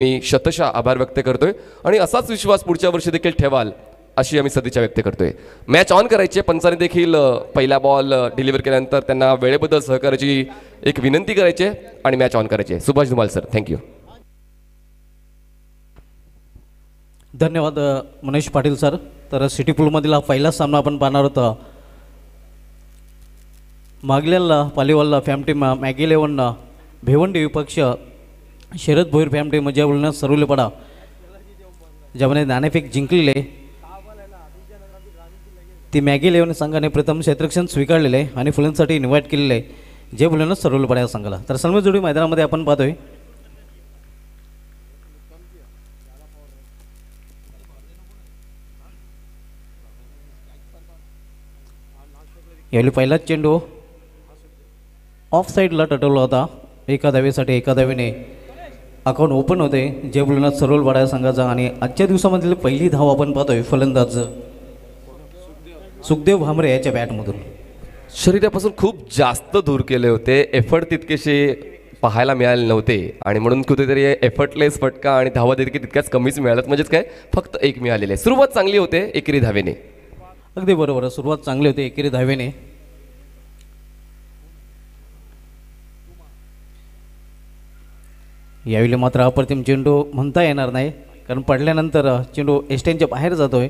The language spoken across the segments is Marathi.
मी शतशः आभार व्यक्त करतोय आणि असाच विश्वास पुढच्या वर्षी देखील ठेवाल अशी आम्ही सदिच्छा व्यक्त करतोय. मॅच ऑन करायची. पंचाने देखील पहिला बॉल डिलिव्हर केल्यानंतर त्यांना वेळेबद्दल सहकार्याची एक विनंती करायची आणि मॅच ऑन करायची. Subhash Dhumal sir, thank you. धन्यवाद मनीष पाटील सर. तर सिटी पूलमधील हा पहिला सामना आपण पाहणार होता. मागलेला पालीवाला फॅम टीम मॅगी 11 भिवंडी विपक्ष शरद भोईर फॅम टीम ज्या बोलण्यात सरवलेपडा ज्यामध्ये नाणेफेक जिंकलेले ती मॅगी 11 संघाने प्रथम क्षेत्ररक्षण स्वीकारलेले आहे आणि फुलांसाठी इन्व्हाइट केलेले आहे जे बोलण्यात सरवलेपडा या संघाला. तर सलमी जोडी मैदानामध्ये आपण पाहतोय. यावेळी पहिलाच चेंडू ऑफ साईडला टटवला होता. एका धावेसाठी एका धावेने अकाउंट ओपन होते जे बोलण्यात सरवलेपडा या संघाचा. आणि आजच्या दिवसामधील पहिली धाव आपण पाहतोय फलंदाज सुखदेव भामरे याच्या बॅटमधून. शरीरापासून खूप जास्त दूर केले होते. एफर्ट तितकेसे पाहायला मिळाले नव्हते आणि म्हणून कुठेतरी एफर्टलेस फटका आणि धावा देखील तितक्याच कमीच मिळाल्यात. म्हणजेच काय फक्त एक मिळालेले. सुरुवात चांगली होते एकेरी धावेने. अगदी बरोबर, सुरुवात चांगली होती एकेरी धावेने. यावेळी मात्र अप्रतिम चेंडू म्हणता येणार नाही कारण पडल्यानंतर चेंडू एस्टेनच्या बाहेर जातोय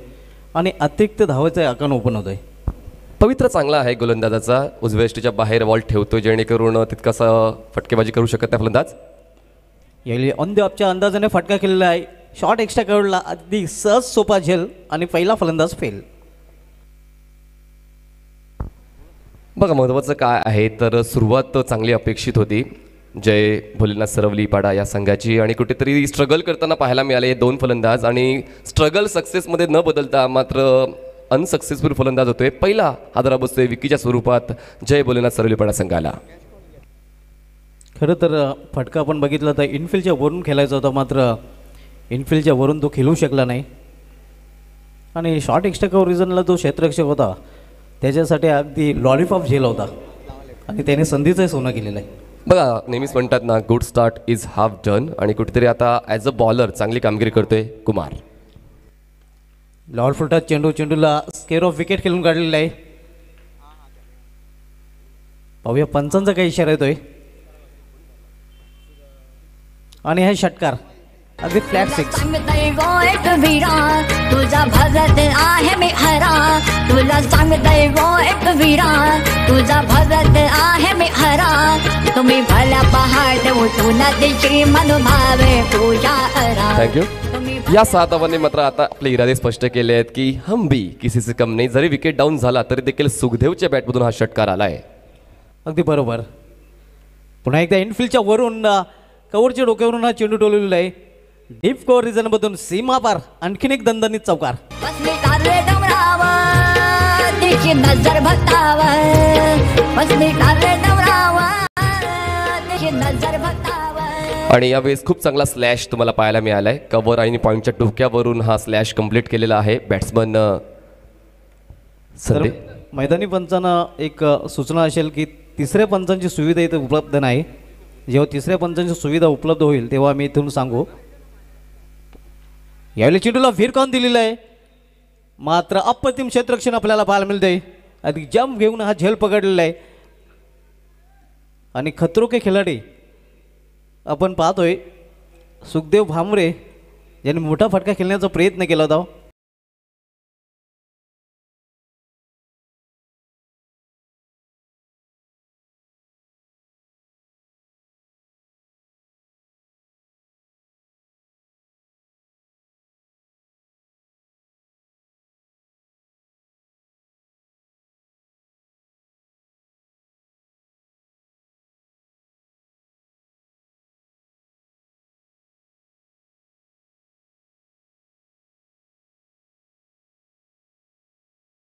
आणि अतिरिक्त धावाचा आकार ओपन होतोय. पवित्र चांगला आहे गोलंदाजाचा. उजव्या एस्टीच्या बाहेर बॉल ठेवतोय जेणेकरून तितकासा फटकेबाजी करू शकत नाही फलंदाज. यावेळी ऑन द ऑफच्या अंदाजाने फटका केलेला आहे. शॉट एक्स्ट्रा कडला अगदी सहज सोपा झेल आणि पहिला फलंदाज फेल. बघा महत्त्वाचं काय आहे तर सुरुवात चांगली अपेक्षित होती जय भोलेनाथ सरवलीपाडा या संघाची आणि कुठेतरी स्ट्रगल करताना पाहायला मिळाले दोन फलंदाज आणि स्ट्रगल सक्सेसमध्ये न बदलता मात्र अनसक्सेसफुल फलंदाज होतोय. पहिला हादरा बसतोय विकीच्या स्वरूपात जय भोलेनाथ सरवलीपाडा संघाला. खरं तर फटका आपण बघितला तर इनफिल्डच्या वरून खेळायचा होता मात्र इनफिल्डच्या वरून तो खेळू शकला नाही आणि शॉर्ट एक्स्ट्रा कव्हर रिजनला जो क्षेत्ररक्षक होता त्याच्यासाठी अगदी लॉलीपॉप झेल होता आणि त्याने संधीचं सोनं केलेलं आहे. बघा नेहमीच म्हणतात ना good start is half done आणि कुठेतरी आता ॲज अ बॉलर चांगली कामगिरी करतोय कुमार. लॉल फुलटा चेंडूला स्केअर ऑफ विकेट खेळून काढलेला आहे. पाहूया पंचांचा काही इशारा येतोय आणि हे षटकार अगदी फ्लॅट सिक्स. तुझा भगत आहे मी हरा तुला सांगतय वो एक वीरा तुझा भगत आहे मी हरा तुम्ही भला पहाट उठून दिशी मनोभावे पूजा करा. थँक्यू. या 7 धावांनी मात्र आता आपले इरादे स्पष्ट केले आहेत की हम भी किसी से कम नाही. जरी विकेट डाऊन झाला तरी देखील सुखदेवच्या बॅटमधून हा षटकार आलाय. अगदी बरोबर. पुन्हा एकदा इनफिल्डच्या वरून कव्हरच्या डोक्यावरून हा चेंडू टोललेला आहे. डीप कव्हर रिजनमधून सीमा पार आणखीन एक दणदणीत चौकार. नजर आणि यावेळेस खूप चांगला स्लॅश तुम्हाला पाहायला मिळालाय. कव्हर आणि पॉईंटच्या डोक्यावरून हा स्लॅश कंप्लीट केलेला आहे बॅट्समन संदीप. मैदानी पंचांना एक सूचना असेल की तिसऱ्या पंचांची सुविधा इथे उपलब्ध नाही. जेव्हा तिसऱ्या पंचांची सुविधा उपलब्ध होईल तेव्हा आम्ही इथून सांगू. यावेळी चेंडूला फिरकावून दिलेला आहे मात्र अप्रतिम क्षेत्ररक्षण आपल्याला पाहायला मिळते. आधी जंप घेऊन हा झेल पकडलेला आहे आणि खतरो के खिलाडी आपण पाहतोय सुखदेव भामरे यांनी मोठा फटका खेळण्याचा प्रयत्न केला होता.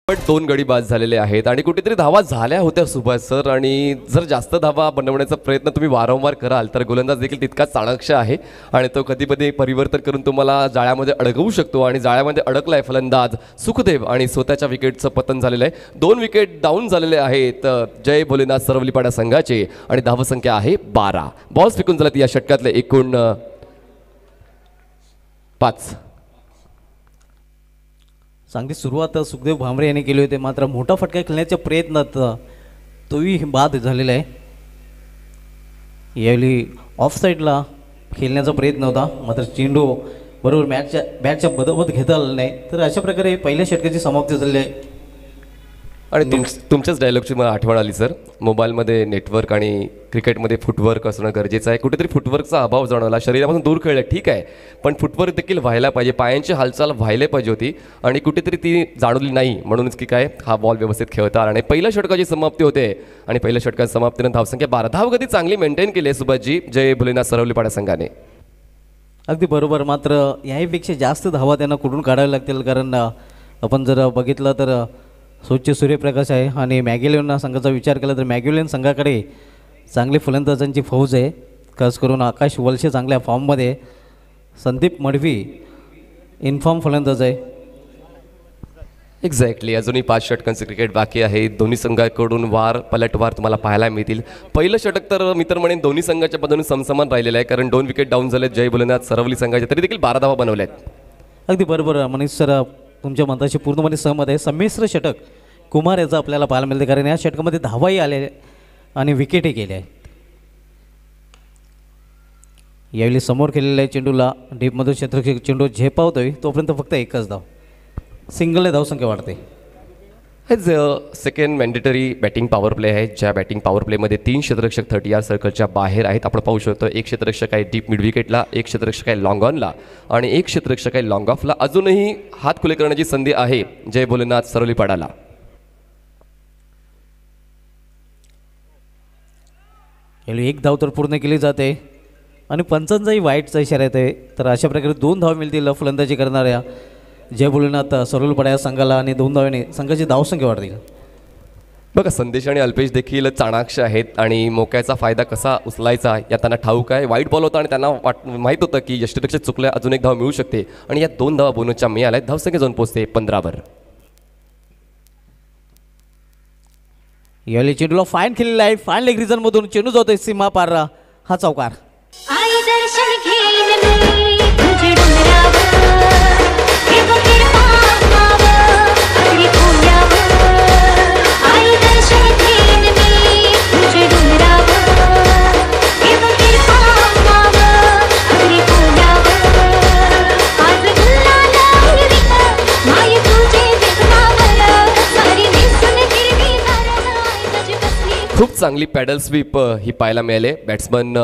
पण 2 गडी बाद झालेले आहेत आणि कुठेतरी धावा झाल्या होत्या सुभाष सर. आणि जर जास्त धावा बनवण्याचा प्रयत्न तुम्ही वारंवार कराल तर गोलंदाज देखील तितकाच चाणक्ष आहे आणि तो कधी कधी परिवर्तन करून तुम्हाला जाळ्यामध्ये अडकवू शकतो आणि जाळ्यामध्ये अडकलाय फलंदाज सुखदेव आणि स्वतःच्या विकेटचं पतन झालेलं आहे. 2 विकेट डाऊन झालेले आहेत जय भोलेनाथ सरवलीपाडा संघाचे आणि धावसंख्या आहे 12. बॉल्स फेकून झाल्यात या षटकातले एकूण 5. चांगली सुरुवात सुखदेव भामरे यांनी केली होती, मात्र मोठा फटका खेळण्याच्या प्रयत्नात तोही बाद झालेला आहे. यावेळी ऑफ साईडला खेळण्याचा प्रयत्न होता, मात्र चेंडू बरोबर बॅटच्या बदोबद घेता आला नाही. तर अशा प्रकारे पहिल्या षटकाची समाप्ती झालेली आहे. आणि तुमच्याच डायलॉगची मला आठवण आली सर. मोबाईलमध्ये नेटवर्क आणि क्रिकेटमध्ये फुटवर्क असणं गरजेचं आहे. कुठेतरी फुटवर्कचा अभाव जाणवला. शरीरापासून दूर खेळलं ठीक आहे, पण फुटवर्क देखील व्हायला पाहिजे, पायांची हालचाल व्हायला पाहिजे होती आणि कुठेतरी ती जाणवली नाही. म्हणूनच की काय हा बॉल व्यवस्थित खेळता आला नाही. पहिल्या षटकाची समाप्ती होते आणि पहिल्या षटकाच्या समाप्तीनं धावसंख्या 12. धावगती चांगली मेंटेन केली आहे सुभाषजी जय भोलेनाथ सरवलीपाडा संघाने. अगदी बरोबर. मात्र याहीपेक्षा जास्त धावा त्यांना कुठून काढाव्या लागतील, कारण आपण जर बघितलं तर स्वच्छ सूर्यप्रकाश आहे आणि मॅगेलियन संघाचा विचार केला तर मॅगेलियन संघाकडे चांगली फलंदाजांची फौज आहे. खास करून आकाश वलशे चांगल्या फॉर्ममध्ये, संदीप मडवी इनफॉर्म फलंदाज आहे. एक्झॅक्टली. अजूनही 5 षटकांचे क्रिकेट बाकी आहे. दोन्ही संघाकडून वार पलटवार तुम्हाला पाहायला मिळतील. पहिलं षटक तर मी तर म्हणेन दोन्ही संघाच्या बाजूने समसमान राहिलेलं आहे, कारण 2 विकेट डाऊन झालेत जय भोलेनाथ सरवली संघाचे, तरी देखील 12 धावा बनवल्या आहेत. अगदी बरोबर मनीष सर, तुमच्या मताशी पूर्णपणे सहमत आहे. संमिश्र षटक कुमार याचं आपल्याला पाहायला मिळते, कारण या षटकामध्ये धावाही आले आणि विकेटही गेले आहेत. यावेळी समोर खेळलेल्या चेंडूला डीपमधून क्षेत्ररक्षक चेंडू झेपावतोय, तोपर्यंत फक्त एकच धाव, सिंगलने धावसंख्या वाढते. हेच second mandatory batting power play आहे, ज्या बॅटिंग पॉवर प्लेमध्ये 3 क्षेत्ररक्षक 30 यार्ड सर्कलच्या बाहेर आहेत. आपण पाहू शकतो एक क्षेत्ररक्षक आहे डीप मिड विकेटला, एक क्षेत्ररक्षक आहे लॉंग ऑनला आणि एक क्षेत्ररक्षक आहे लॉंग ऑफला. अजूनही हात खुले करण्याची संधी आहे जय भोलेनाथ सरवलीपाडाला. यावेळी एक धाव तर पूर्ण केली जाते आणि पंचांचाही वाईटचा इशारा येते. तर अशा प्रकारे 2 धाव मिळतील फलंदाजी करणाऱ्या जय भोलेनाथ सरवलीपाडा या संघाला आणि 2 धावांनी संघाची धावसंख्या वाढतील. बघा संदेश आणि अल्पेश देखील चाणाक्ष आहेत आणि मोक्याचा फायदा कसा उचलायचा या त्यांना ठाऊक आहे. वाईट बॉल होता आणि त्यांना माहीत होतं की यष्टीरक्षक चुकल्या, अजून एक धाव मिळू शकते आणि या 2 धावा बोनसच्या मिळाल्या. धावसंख्या जाऊन पोहोचते 15वर. यावेळी चेंडूला फाईन खेळलेला आहे, फाईन लेग रिझनमधून चेंडू जातोय सीमा पार, हा चौकार. आई दर्शन घेईन मी तुझे डोंगरावर, हे बघीर पावावं अगदी पुण्यावर. आई दर्शन घेईन मी तुझे डोंगरावर, हे बघीर पावावं अगदी पुण्यावर. आज गुलाल उडवीन माय तुझे विघ्नावर, सारी दिसून हिरवी झाडं आई कसली. खूप चांगली पॅडल स्वीप ही पाहायला मिळाले बॅट्समन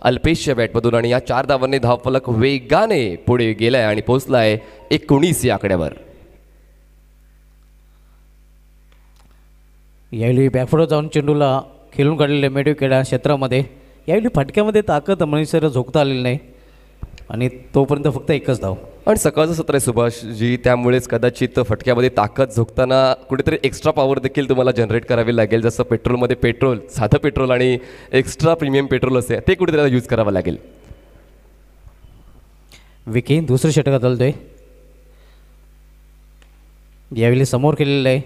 अल्पेशच्या बॅटमधून आणि या 4 धावांनी धावफलक वेगाने पुढे गेलाय आणि पोहोचलाय 19 या आकड्यावर. यावेळी बॅकफुटवर जाऊन चेंडूला खेळून काढलेले मेडिव खेळा क्षेत्रामध्ये. यावेळी फटक्यामध्ये ताकद मनीसर झोकता आलेली नाही आणि तोपर्यंत फक्त एकच धाव. आणि सकाळचं सत्र आहे सुभाषजी, त्यामुळेच कदाचित फटक्यामध्ये ताकद झोकताना कुठेतरी एक्स्ट्रा पॉवर देखील तुम्हाला जनरेट करावी लागेल. जसं पेट्रोलमध्ये पेट्रोल, साधं पेट्रोल आणि एक्स्ट्रा प्रीमियम पेट्रोल असे ते कुठेतरी यूज करावं लागेल. विकी दुसरं षटकात चालतोय. यावेळी समोर केलेलं आहे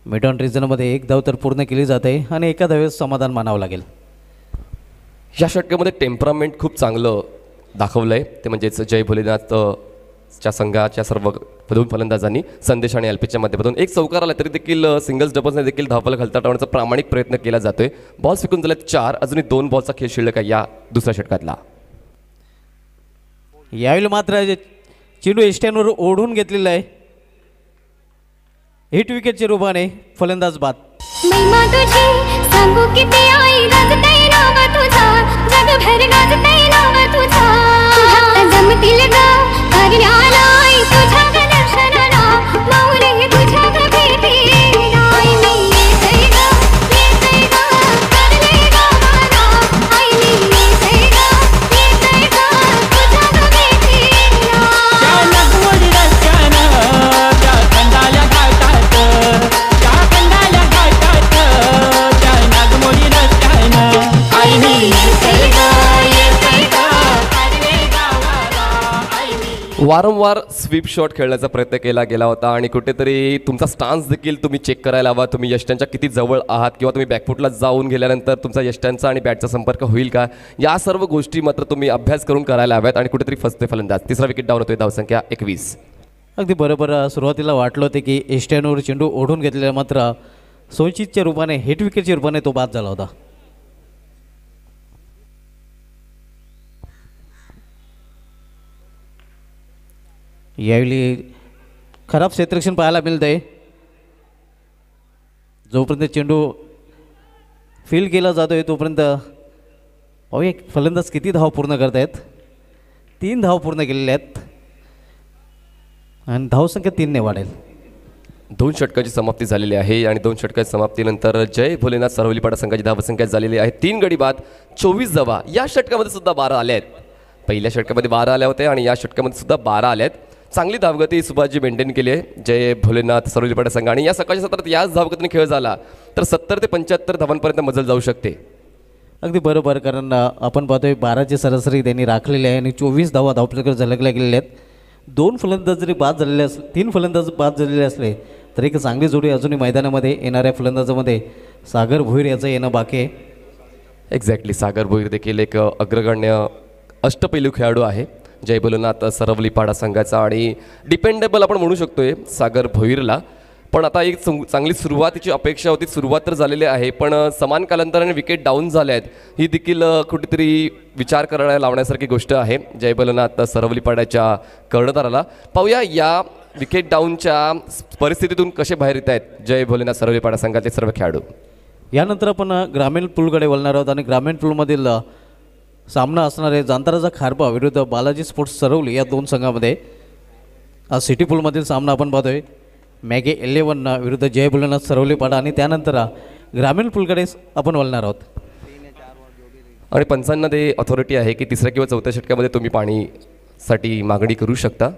मिड ऑन रिजनमध्ये, 1 धाव तर पूर्ण केली जाते आणि एका धावेस समाधान मानावं लागेल. या षटकामध्ये टेम्परामेंट खूप चांगलं दाखवलं आहे, ते म्हणजेच जय भोलेनाथच्या संघाच्या सर्व 2 फलंदाजांनी संदेश आणि अल्पेशच्या माध्यमातून. एक चौकार आला तरी देखील सिंगल्स डबल्सने देखील धावफलक हलता टाळण्याचा प्रामाणिक प्रयत्न केला जातोय. बॉल फेकून झाल्यात 4, अजूनही 2 बॉलचा खेळ शिल्लक आहे या दुसऱ्या षटकातला. यावेळी मात्र चेंडू एस्टॅनवर ओढून घेतलेला आहे. हिट विकेटच्या रूपाने फलंदाज बाद. महिमा तुझी सांगू किती आई गाजतय नाव तुझा, जगभर गाजतय नाव तुझा. हात जमतील ग करण्याला आई तुझ्या ग दर्शनाला, माऊली तुझ्या ग भेटीला. आई मी येतय ग, येतय ग, करले ग मला. आई मी येतय ग, येतय ग, तुझ्या ग भेटीला. आई मी येतय ग, येतय ग, वारंवार स्वीप शॉट खेळण्याचा प्रयत्न केला गेला होता आणि कुठेतरी तुमचा स्टान्स देखील तुम्ही चेक करायला हवा. तुम्ही यष्ट्यांच्या किती जवळ आहात किंवा तुम्ही बॅकफुटला जाऊन गेल्यानंतर तुमचा यष्ट्यांचा आणि बॅटचा संपर्क होईल का, या सर्व गोष्टी मात्र तुम्ही अभ्यास करून करायला हव्यात. आणि कुठेतरी फसते फलंदाज. तिसरा विकेट डाऊन होतोय, धावसंख्या 21. अगदी बरोबर. सुरुवातीला वाटलं होते की एस्टॅनवर चेंडू ओढून घेतलेला, मात्र सोयीच्या रूपाने हिट विकेटच्या रूपाने तो बाद झाला होता. यावेळी खराब क्षेत्ररक्षण पाहायला मिळत आहे. जोपर्यंत चेंडू फील केला जातोय तोपर्यंत पाहूया फलंदाज किती धाव पूर्ण करत आहेत. 3 धाव पूर्ण केलेल्या आहेत आणि धावसंख्या 3 ने वाढेल. 2 षटकाची समाप्ती झालेली आहे आणि 2 षटकाच्या समाप्तीनंतर जय भोलेनाथ सरवलीपाडा संघाची धावसंख्या झालेली आहे 3 गडी बाद 24 धावा. या षटकामध्ये सुद्धा 12 आल्या आहेत. पहिल्या षटकामध्ये 12 आल्या होत्या आणि या षटकामध्ये सुद्धा 12 आल्या आहेत. चांगली धावगती सुभाषजी मेंटेन केली आहे जय भोलेनाथ सरवलीपाडा संघ. आणि या सकाळच्या सत्रात याच धावगतीने खेळ झाला तर 70 ते 75 धावांपर्यंत मजल जाऊ शकते. अगदी बरोबर. कारण आपण पाहतोय 12ची सरासरी त्यांनी राखलेली आहे आणि 24 धावा धावपलकर झलकल्या गेलेल्या आहेत. 2 फलंदाज जरी बाद झालेले 3 फलंदाज बाद झालेले असले तर एक चांगली जोडी अजूनही मैदानामध्ये येणाऱ्या फलंदाजामध्ये सागर भोईर याचं येणं बाकी आहे. एक्झॅक्टली. सागर भोईर देखील एक अग्रगण्य अष्टपैलू खेळाडू आहे जय भोलेनाथ सरवलीपाडा संघाचा आणि डिपेंडेबल आपण म्हणू शकतोय सागर भोईरला. पण आता एक चांगली सुरुवातीची अपेक्षा होती. सुरुवात तर झालेली आहे पण समान कालांतराने विकेट डाऊन झाले आहेत. ही देखील कुठेतरी विचार करायला लावण्यासारखी गोष्ट आहे जय भोलेनाथ सरवलीपाड्याच्या कर्णधाराला. पाहूया या विकेट डाऊनच्या परिस्थितीतून कसे बाहेर येत आहेत जय भोलेनाथ सरवलीपाडा संघाचे सर्व खेळाडू. यानंतर आपण ग्रामीण पूलकडे वळणार आहोत आणि ग्रामीण पूलमधील सामना असणार आहे जांताराचा खारबा विरुद्ध बालाजी स्पोर्ट्स सरवली या 2 संघामध्ये. आज सिटी पूलमधील सामना आपण पाहतोय मॅगे 11 विरुद्ध जय भोलेनाथ सरवलीपाडा आणि त्यानंतर ग्रामीण पूलकडे आपण वळणार आहोत. आणि पंचांना ते अथॉरिटी आहे की 3ऱ्या किंवा 4थ्या षटकामध्ये तुम्ही पाणीसाठी मागणी करू शकता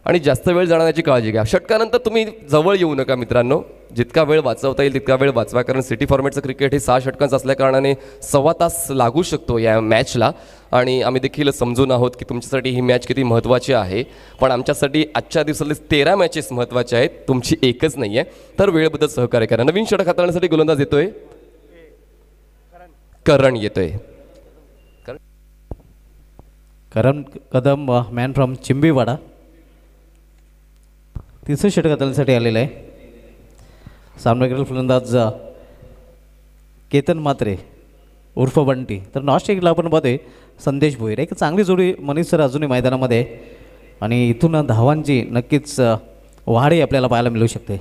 आणि जास्त वेळ जाण्याची काळजी घ्या. षटकानंतर तुम्ही जवळ येऊ नका मित्रांनो. जितका वेळ वाचवता येईल तितका वेळ वाचवा. कारण सिटी फॉर्मॅटचं क्रिकेट हे 6 षटकांचं असल्याकारणाने 1.25 तास लागू शकतो या मॅचला. आणि आम्ही देखील समजून आहोत की तुमच्यासाठी ही मॅच किती महत्त्वाची आहे. पण आमच्यासाठी आजच्या दिवसातले 13 मॅचेस महत्त्वाचे आहेत, तुमची एकच नाही आहे. तर वेळेबद्दल सहकार्य करा. नवीन षटक हाताळण्यासाठी गोलंदाज येतोय करण येतोय. करण कदम मॅन फ्रॉम चिंबीवाडा 3रं षटक हाताळण्यासाठी आलेलं आहे. सामनावीर फलंदाज केतन मात्रे उर्फ बंटी. तर नॉस्ट्रेलियाला आपण पाहतोय संदेश भोईर. एक चांगली जोडी मनीष सर अजूनही मैदानामध्ये आणि इथून धावांची नक्कीच वाढही आपल्याला पाहायला मिळू शकते.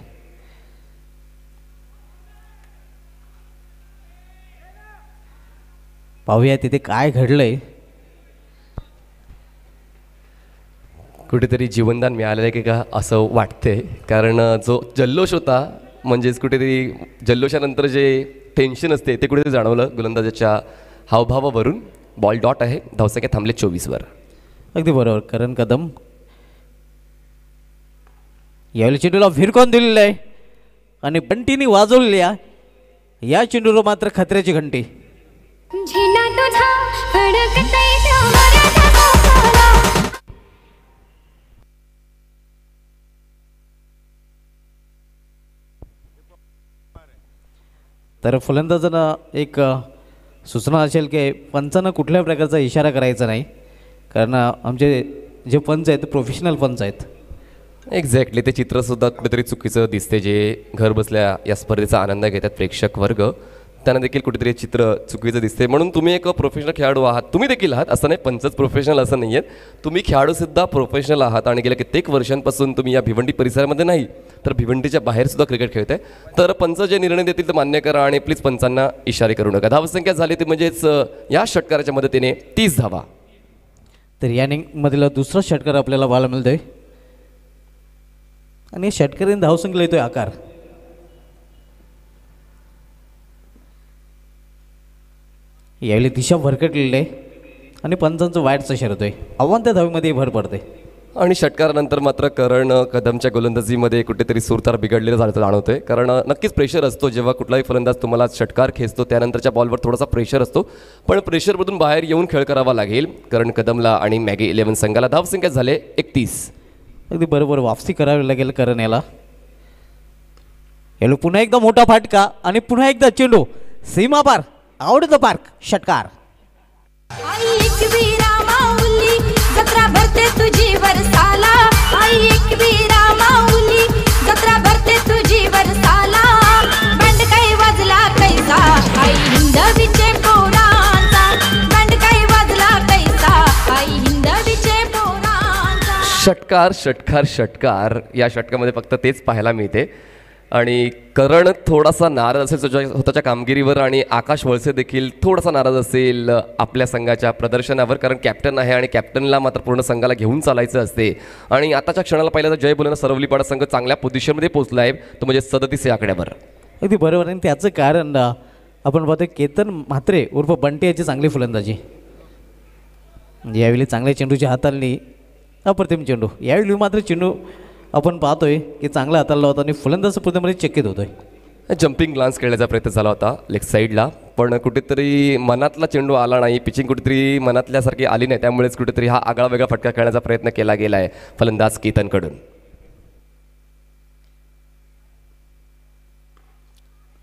पाहूया तिथे काय घडलंय. कुठेतरी जीवनदान मिळालेलं आहे की का असं वाटतंय. कारण जो जल्लोष होता म्हणजेच कुठेतरी जल्लोषानंतर जे टेन्शन असते ते कुठेतरी जाणवलं गोलंदाजाच्या हावभावावरून. बॉल डॉट आहे. धावसंख्या थांबले 24वर. अगदी बरोबर. करण कदम यावेळी चेंडूला फिरकून दिलेलं आहे आणि बंटीने वाजवलेली या चेंडूला मात्र खतऱ्याची घंटी. तर फलंदाजांना एक सूचना असेल की पंचांना कुठल्या प्रकारचा इशारा करायचा नाही. कारण आमचे जे पंच आहेत प्रोफेशनल पंच आहेत. एक्झॅक्टली. ते चित्रसुद्धा कुठेतरी चुकीचं दिसते. जे घर बसल्या या स्पर्धेचा आनंद घेतात प्रेक्षक वर्ग त्यांना देखील कुठेतरी चित्र चुकीचं दिसते. म्हणून तुम्ही एक प्रोफेशनल खेळाडू आहात. तुम्ही देखील आहात असं नाही, पंचच प्रोफेशनल असं नाही आहेत. तुम्ही खेळाडूसुद्धा प्रोफेशनल आहात आणि गेल्या कित्येक वर्षांपासून तुम्ही या भिवंडी परिसरामध्ये नाही तर भिवंडीच्या बाहेरसुद्धा क्रिकेट खेळत आहे. तर पंच जे निर्णय देतील ते मान्य करा आणि प्लीज पंचांना इशारे करू नका. धावसंख्या झाली ती म्हणजेच या षटकाराच्या मदतीने 30 धावा. तर या इनिंगमधील 2रा षटकार आपल्याला पाहायला मिळतोय आणि षटकारीने धावसंख्येला येतोय आकार. यावेळी दिशा भरकटलेली आहे आणि पंचांचं वाईटचा इशारा होतोय. आव्हान त्या धावेमध्ये भर पडते. आणि षटकारानंतर मात्र करण कदमच्या गोलंदाजीमध्ये कुठेतरी सुरतार बिघडलेला झाल्याचं जाणवतोय. कारण नक्कीच प्रेशर असतो जेव्हा कुठलाही फलंदाज तुम्हाला षटकार खेचतो, त्यानंतरच्या बॉलवर थोडासा प्रेशर असतो, पण प्रेशरमधून बाहेर येऊन खेळ करावा लागेल. करण कदमला आणि मॅगी 11 संघाला धावसंख्या झाले 31. अगदी बरोबर, वापसी करावी लागेल करण याला. याला पुन्हा एकदा मोठा फाटका आणि पुन्हा एकदा चेंडू सीमा पार, आउट ऑफ द पार्क, षटकार. आई एकवीरा माऊली जत्रा भरते तुझी वरसाला, आई एकवीरा माऊली जत्रा भरते तुझी वरसाला, बंड काही वाजला कैसा आई हिंदवीचे पोरांचा, बंड काही वाजला कैसा आई हिंदवीचे पोरांचा. षटकार षटकार षटकार या षटकामध्ये फक्त तेच पाहायला मिळते. आणि करण थोडासा नाराज असेल स्वतःच्या कामगिरीवर आणि आकाश वळसे देखील थोडासा नाराज असेल आपल्या संघाच्या प्रदर्शनावर, कारण कॅप्टन आहे आणि कॅप्टनला मात्र पूर्ण संघाला घेऊन चालायचं असते. आणि आताच्या क्षणाला पाहिलं तर जय बोलेंना सरवलीपाडा संघ चांगल्या पोझिशनमध्ये पोहोचला आहे, तो म्हणजे 37 या आकड्यावर. अगदी बरोबर. आणि त्याचं कारण आपण पाहतोय केतन म्हात्रे उर्फ बंटी याची चांगली फलंदाजी. यावेळी चांगल्या चेंडूची हाताळणी, अप्रतिम चेंडू. यावेळी मात्र चेंडू आपण पाहतोय की चांगला हाताळला होता आणि फलंदाज पूर्णपणे चकित होतोय. जम्पिंग ग्लान्स खेळण्याचा प्रयत्न झाला होता लेग साईडला, पण कुठेतरी मनातला चेंडू आला नाही, पिचिंग कुठेतरी मनातल्यासारखी आली नाही, त्यामुळेच कुठेतरी हा आगळा वेगळा फटका खेळण्याचा प्रयत्न केला गेला आहे फलंदाज केतनकडून.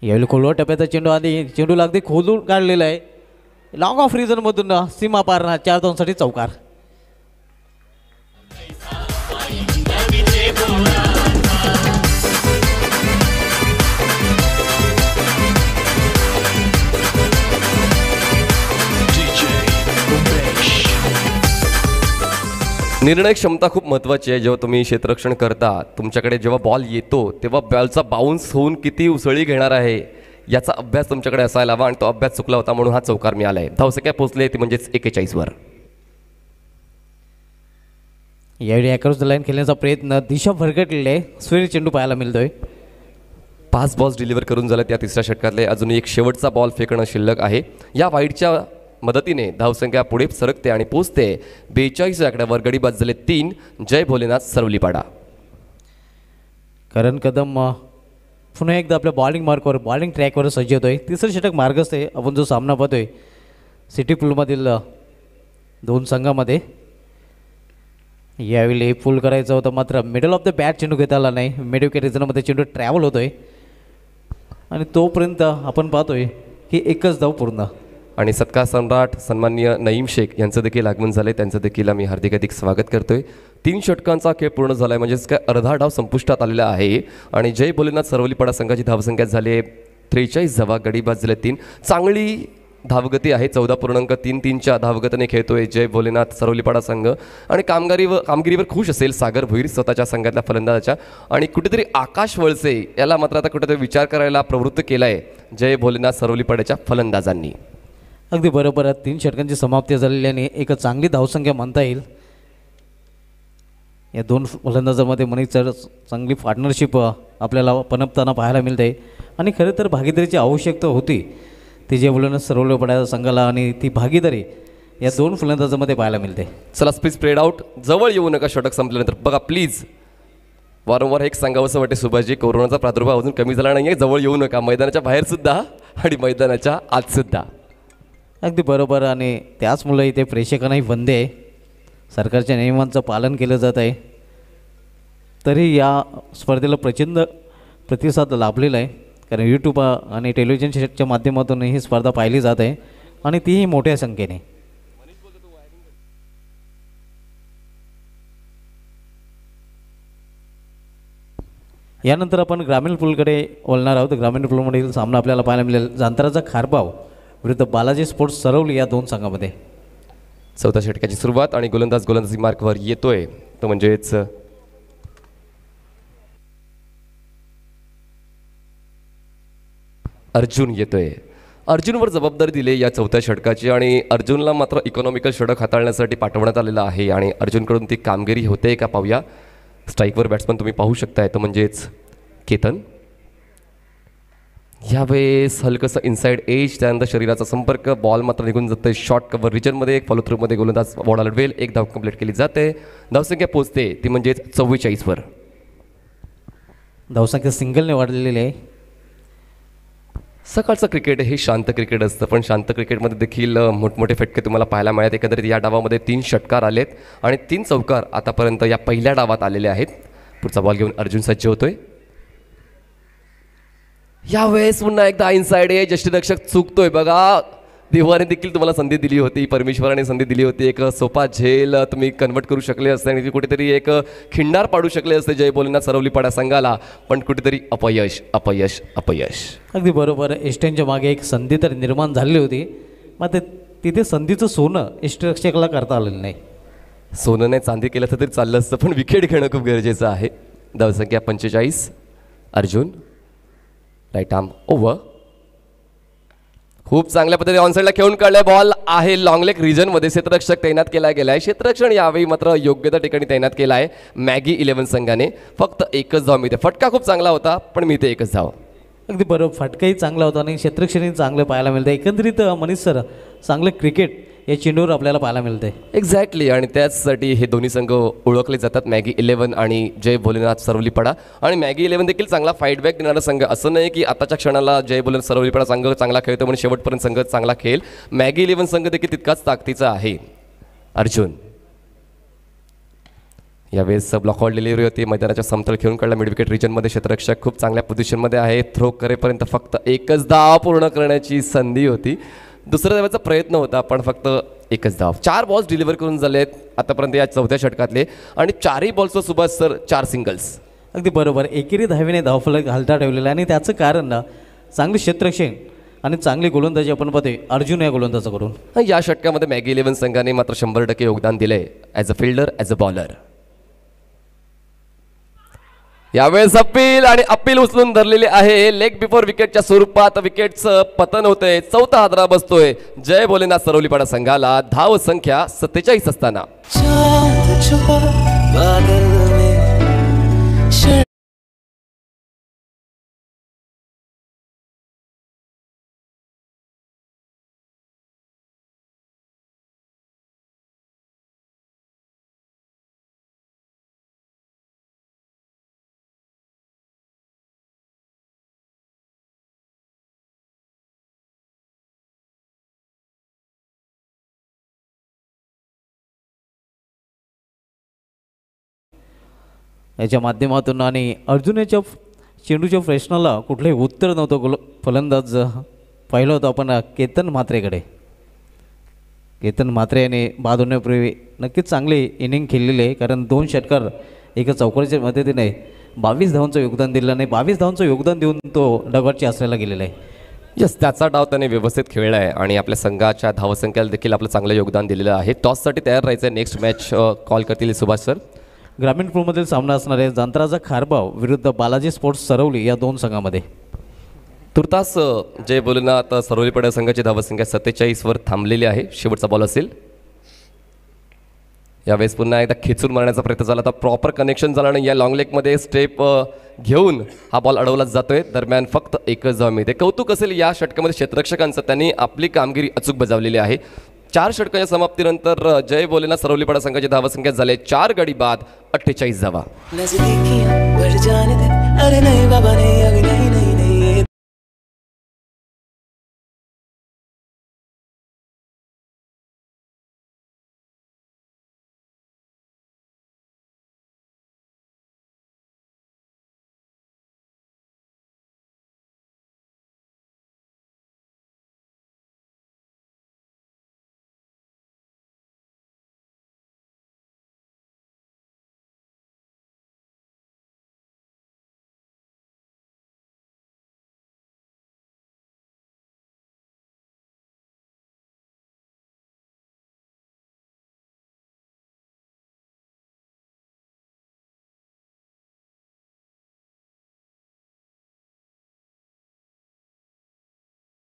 यावेळी खोलवर टप्प्याचा चेंडू आणि चेंडूला अगदी खोलून काढलेला आहे. लॉंग ऑफ रिझनमधून सीमा पार 4-2साठी चौकार. निर्णय क्षमता खूप महत्त्वाची आहे. जेव्हा तुम्ही क्षेत्ररक्षण करता, तुमच्याकडे जेव्हा बॉल येतो तेव्हा बॉलचा बाउन्स होऊन किती उसळी घेणार आहे याचा अभ्यास तुमच्याकडे असायला हवा, आणि तो अभ्यास चुकला होता म्हणून हा चौकार मिळाला आहे. धावसंख्या पोहोचले ती म्हणजेच 41वर. यावेळी अक्रॉस द लाईन खेळण्याचा प्रयत्न, दिशा भरकटलेली आहे, स्वीर चेंडू पाहायला मिळतोय. 5 बॉल्स डिलिव्हर करून झाले त्या तिसऱ्या षटकातले. अजूनही एक शेवटचा बॉल फेकणं शिल्लक आहे. या वाईडच्या मदतीने धावसंख्या पुढे सरकते आणि पोचते 42 आकड्यावर. गडी बाद झाले 3. जय भोलेनाथ सरवलीपाडा. करण कदम पुन्हा एकदा आपल्या बॉलिंग मार्कवर, बॉलिंग ट्रॅकवर सज्ज होतोय. तिसरं षटक मार्गस्थ आहे. आपण जो सामना पाहतोय सिटी पूलमधील 2 संघामध्ये, यावेळी फुल करायचं होतं, मात्र मिडल ऑफ द बॅट चेंडू घेता आला नाही. मिडविकेट रिजनमध्ये चेंडू ट्रॅव्हल होतोय आणि तोपर्यंत आपण पाहतोय की एकच धाव पूर्ण. आणि सत्कार सम्राट सन्माननीय नईम शेख यांचं देखील आगमन झालं आहे, त्यांचं देखील आम्ही हार्दिक स्वागत करतोय. 3 षटकांचा खेळ पूर्ण झाला आहे, म्हणजेच काय अर्धा डाव संपुष्टात आलेला आहे. आणि जय भोलेनाथ सरवलीपाडा संघाची धावसंख्या झाली आहे 43 धावा. गडी बाद झाले 3. चांगली धावगती आहे, 14.33च्या धावगतीने खेळतोय जय भोलेनाथ सरवलीपाडा संघ. आणि कामगिरीवर खुश असेल सागर भोईर स्वतःच्या संघातल्या फलंदाजाच्या. आणि कुठेतरी आकाश वळसे याला मात्र आता कुठेतरी विचार करायला प्रवृत्त केला आहे जय भोलेनाथ सरवलीपाड्याच्या फलंदाजांनी. अगदी बरोबर. 3 षटकांची समाप्ती झालेल्याने एक चांगली धावसंख्या म्हणता येईल. या 2 फलंदाजांमध्ये मनीष चांगली पार्टनरशिप आपल्याला पनपताना पाहायला मिळते. आणि खरं तर भागीदारीची आवश्यकता होती ती जे बोलणं सरवलीपाडा संघाला, आणि ती भागीदारी या 2 फलंदाजांमध्ये पाहायला मिळते. चला प्लीज स्प्रेड आउट, जवळ येऊ नका षटक संपल्यानंतर. बघा प्लीज, वारंवार एक सांगावंसं वाटते सुभाषजी, कोरोनाचा प्रादुर्भाव अजून कमी झाला नाही आहे, जवळ येऊ नका, मैदानाच्या बाहेरसुद्धा आणि मैदानाच्या आतसुद्धा. अगदी बरोबर. आणि त्याचमुळे इथे प्रेक्षकांनाही बंदी आहे, सरकारच्या नियमांचं पालन केलं जात आहे. तरी या स्पर्धेला प्रचंड प्रतिसाद लाभलेला आहे, कारण यूट्यूब आणि टेलिव्हिजन सेटच्या माध्यमातून ही स्पर्धा पाहिली जात आहे, आणि तीही मोठ्या संख्येने. यानंतर आपण ग्रामीण पूलकडे वळणार आहोत. ग्रामीण पूलमधील सामना आपल्याला पाहायला मिळेल जांतराचा खारबाव विरुद्ध बालाजी स्पोर्ट्स सरवली या 2 संघामध्ये. 4थ्या षटकाची सुरुवात आणि गोलंदाजी मार्कवर येतोय, तो म्हणजेच अर्जुन येतोय. अर्जुनवर जबाबदारी दिली या 4थ्या षटकाची, आणि अर्जुनला मात्र इकॉनॉमिकल षटक हाताळण्यासाठी पाठवण्यात आलेलं आहे. आणि अर्जुनकडून ती कामगिरी होते का पाहूया. स्ट्राईकवर बॅट्समन तुम्ही पाहू शकताय, तो म्हणजेच केतन. ह्यावेळेस हलकंसं इनसाइड एज, त्यानंतर शरीराचा संपर्क, बॉल मात्र निघून जाते शॉर्ट कव्हर रिजनमध्ये. एक फॉलो थ्रूमध्ये गोलंदाज बॉल लढवेल, एक धाव कंप्लीट केली जाते. धावसंख्या पोचते ती म्हणजेच 44वर. धावसंख्या सिंगलने वाढलेली आहे. सकाळचं क्रिकेट हे शांत क्रिकेट असतं, पण शांत क्रिकेटमध्ये देखील मोठमोठे फटके तुम्हाला पाहायला मिळतात. एकंदरीत या डावामध्ये 3 षटकार आलेत आणि 3 चौकार आतापर्यंत या पहिल्या डावात आलेले आहेत. पुढचा बॉल घेऊन अर्जुन सज्ज होतोय. यावेळेस पुन्हा एकदा इनसाइड एज, यष्टीरक्षक चुकतोय बघा. देवाने देखील तुम्हाला संधी दिली होती, परमेश्वराने संधी दिली होती. एक सोपा झेल तुम्ही कन्वर्ट करू शकले असते आणि कुठेतरी एक खिंडार पाडू शकले असते जय बोलेंना सरवली पाडा संघाला, पण कुठेतरी अपयश अपयश अपयश. अगदी बरोबर. एस्टेनच्या मागे एक संधी तर निर्माण झालेली होती, मग तिथे संधीचं सोनं यष्टीरक्षकाला करता आलेलं नाही. सोनं नाही चांदी केलं तर तरी चाललं असतं, पण विकेट घेणं खूप गरजेचं आहे. धावसंख्या 45. Arjun right arm over. खूप चांगल्या पद्धतीने ऑनसाईडला खेळून काढलाय. बॉल आहे लॉंग लेग रिजनमध्ये. क्षेत्ररक्षक तैनात केला गेला आहे. क्षेत्ररक्षण यावेळी मात्र योग्य त्या ठिकाणी तैनात केला आहे मॅगी 11 संघाने. फक्त एकच धाव मिळते. फटका खूप चांगला होता, पण मिळते एकच धाव. अगदी बरोबर. फटकाही चांगला होता आणि क्षेत्रक्षणी चांगलं पाहायला मिळतं. एकंदरीत मनीष सर चांगलं क्रिकेट या चेंडूवर आपल्याला पाहायला मिळतंय. एक्झॅक्टली. आणि त्याचसाठी हे दोन्ही संघ ओळखले जातात, मॅगी 11 आणि जय भोलेनाथ सरवलीपाडा. आणि मॅगी 11 देखील चांगला फाईट बॅक देणारा संघ. असं नाही की आताच्या क्षणाला जय भोलेनाथ सरवलीपाडा संघ चांगला खेळतो म्हणून शेवटपर्यंत संघ चांगला खेळ. मॅगी 11 संघ देखील तितकाच ताकदीचा आहे. अर्जुन यावेळेस ब्लॉकआउट डिलिव्हरी होती. मैदानाच्या समतल खेळून काढला मिड विकेट रिजनमध्ये. क्षेत्ररक्षक खूप चांगल्या पोझिशनमध्ये आहे. थ्रो करेपर्यंत फक्त एकच धाव पूर्ण करण्याची संधी होती. दुसऱ्या धावाचा प्रयत्न होता, पण फक्त एकच धाव. 4 बॉल्स डिलिव्हर करून झालेत आतापर्यंत या 4थ्या षटकातले आणि 4ही बॉल्सवर सुभाष सर 4 सिंगल्स. अगदी बरोबर. एकेरी धावेने धावफलक हलता ठेवलेला आणि त्याचं कारण ना चांगली क्षेत्ररक्षण आणि चांगली गोलंदाजी आपण पाहतोय अर्जुन या गोलंदाजाकडून. या षटकामध्ये मॅगी 11 संघाने मात्र 100% योगदान दिले as a fielder, as a bowler. यावेळेस अपील उचलून धरलेली आहे. लेग बिफोर विकेटच्या स्वरूपात विकेटचं पतन होतंय. 4था हादरा बसतोय जय भोलेनाथ सरवलीपाडा संघाला. धाव संख्या 47 असताना. याच्या माध्यमातून आणि अर्जुन याच्या चेंडूच्या प्रश्नाला कुठलंही उत्तर नव्हतं. फलंदाज पाहिलं होतं आपण केतन म्हात्रेकडे. केतन म्हात्रे याने बाद होण्यापूर्वी नक्कीच चांगली इनिंग खेळलेली आहे, कारण 2 षटकार एका चौकाच्या मदतीने 22 धावांचं योगदान दिलं नाही. 22 धावांचं योगदान देऊन तो डगॉटची आसऱ्याला गेलेला आहे. यस, त्याचा डाव त्याने व्यवस्थित खेळला आहे आणि आपल्या संघाच्या धावसंख्याला देखील आपलं चांगलं योगदान दिलेलं आहे. टॉससाठी तयार राहायचं आहे. नेक्स्ट मॅच कॉल करतील सुभाष सर. ग्रामीण प्रोमधील सामना असणार आहे जांतराचा खारबाव विरुद्ध बालाजी स्पोर्ट्स सरवली या 2 संघामध्ये. तुर्तास जय भोलेनाथ सरवलीपाडा संघाची धावसंख्या 47वर थांबलेली आहे. शेवटचा बॉल असेल. यावेळेस पुन्हा एकदा खेचून मारण्याचा प्रयत्न झाला. आता प्रॉपर कनेक्शन झाला नाही. या लॉंग लेगमध्ये स्टेप घेऊन हा बॉल अडवला जातोय. दरम्यान फक्त एकच धाव मिळते. कौतुक असेल या षटकामध्ये क्षेत्ररक्षकांचं, त्यांनी आपली कामगिरी अचूक बजावलेली आहे. 4 षटकाच्या समाप्तीनंतर जय भोलेनाथ सरवलीपाडा संघाची धावसंख्या झाले 4 गडी बाद 48 धावा.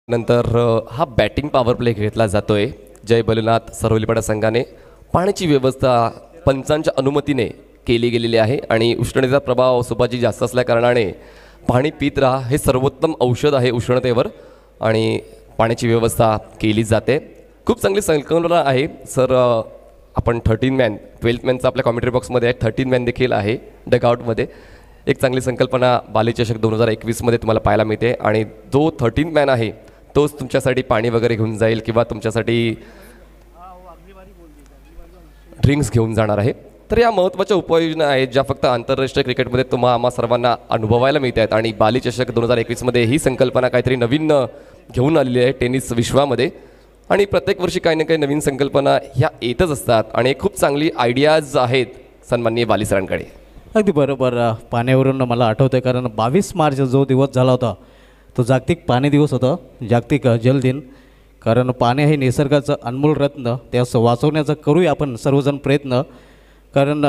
नंतर हा बॅटिंग पॉवर प्ले घेतला जातोय जय भोलेनाथ सरवलीपाडा संघाने. पाण्याची व्यवस्था पंचांच्या अनुमतीने केली गेलेली आहे आणि उष्णतेचा प्रभाव सुभाजी जास्त असल्या कारणाने पाणी पित राहा, हे सर्वोत्तम औषध आहे उष्णतेवर आणि पाण्याची व्यवस्था केली जाते. खूप चांगली संकल्पना आहे सर. आपण 13 मॅन 12th मॅनचं आपल्या कॉमेंट्री बॉक्समध्ये आहे, 13 मॅन देखील आहे डगआउटमध्ये. एक चांगली संकल्पना बाली चषक 2021मध्ये तुम्हाला पाहायला मिळते आणि जो 13 मॅन आहे तोच तुमच्यासाठी पाणी वगैरे घेऊन जाईल किंवा तुमच्यासाठी ड्रिंक्स घेऊन जाणार आहे. तर या महत्त्वाच्या उपाययोजना आहेत ज्या फक्त आंतरराष्ट्रीय क्रिकेटमध्ये आम्हा सर्वांना अनुभवायला मिळत आहेत आणि बाली चषक 2021मध्ये ही संकल्पना काहीतरी नवीन घेऊन आलेली आहे टेनिस विश्वामध्ये. आणि प्रत्येक वर्षी काही ना काही नवीन संकल्पना ह्या येतच असतात आणि खूप चांगली आयडियाज आहेत सन्माननीय बाली सरांकडे. अगदी बरोबर. पाण्यावरून मला आठवतं आहे कारण 22 मार्च जो दिवस झाला होता तो जागतिक पाणी दिवस होता, जागतिक जल दिन. कारण पाणी हे निसर्गाचं अनमोल रत्न, त्यास वाचवण्याचा करूया आपण सर्वजण प्रयत्न. कारण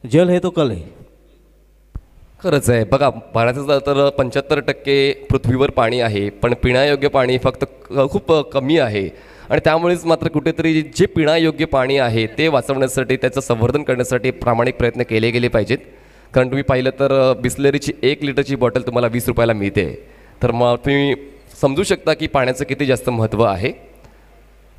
जल हे तो कल आहे. खरंच आहे. बघा पाण्याचं तर 75% पृथ्वीवर पाणी आहे पण पिण्यायोग्य पाणी फक्त खूप कमी आहे आणि त्यामुळेच मात्र कुठेतरी जे पिण्यायोग्य पाणी आहे ते वाचवण्यासाठी त्याचं संवर्धन करण्यासाठी प्रामाणिक प्रयत्न केले गेले पाहिजेत. कारण तुम्ही पाहिलं तर बिस्लरीची 1 लिटरची बॉटल तुम्हाला 20 रुपयाला मिळते. तर मग तुम्ही समजू शकता की पाण्याचं किती जास्त महत्त्व आहे.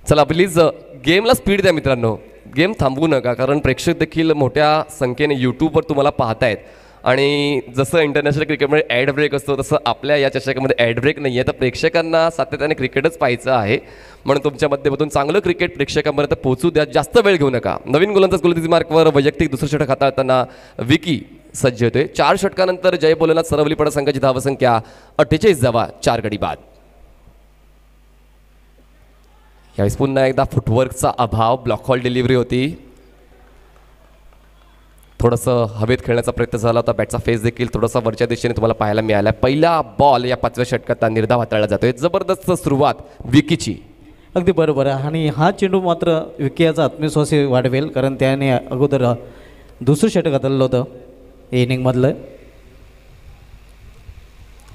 चला प्लीज गेमला स्पीड द्या मित्रांनो, गेम थांबवू नका कारण प्रेक्षक देखील मोठ्या संख्येने यूट्यूबवर तुम्हाला पाहतायत आणि जसं इंटरनॅशनल क्रिकेटमध्ये ॲड ब्रेक असतो तसं आपल्या या चषकामध्ये ॲड ब्रेक नाही आहे. तर प्रेक्षकांना सातत्याने क्रिकेटच पाहायचं आहे म्हणून तुमच्या माध्यमातून चांगलं क्रिकेट प्रेक्षकांपर्यंत पोहोचू द्या, जास्त वेळ घेऊ नका. नवीन गोलंदाज गोलंदाजी मार्कवर वैयक्तिक दुसरं षटक हाताळताना विकी सज्ज होते. 4 षटकानंतर जय बोलनाथ सरवलीपडा संघाची धावसंख्या 48 धावा, 4 गडी बाद. यावेळेस पुन्हा एकदा फुटवर्कचा अभाव, ब्लॉक हॉल डिलिव्हरी होती. थोडंसं हवेत खेळण्याचा प्रयत्न झाला होता, बॅटचा फेस देखील थोडासा वरच्या दिशेने तुम्हाला पाहायला मिळाला. पहिला बॉल या 5व्या षटकात निर्धाव हाताळला जातोय. जबरदस्त सुरुवात विकीची. अगदी बरोबर आहे आणि हा चेंडू मात्र विकीयाचा आत्मविश्वास वाढवेल कारण त्याने अगोदर दुसरं षटक हाताळलं होतं इनिंगमधलं.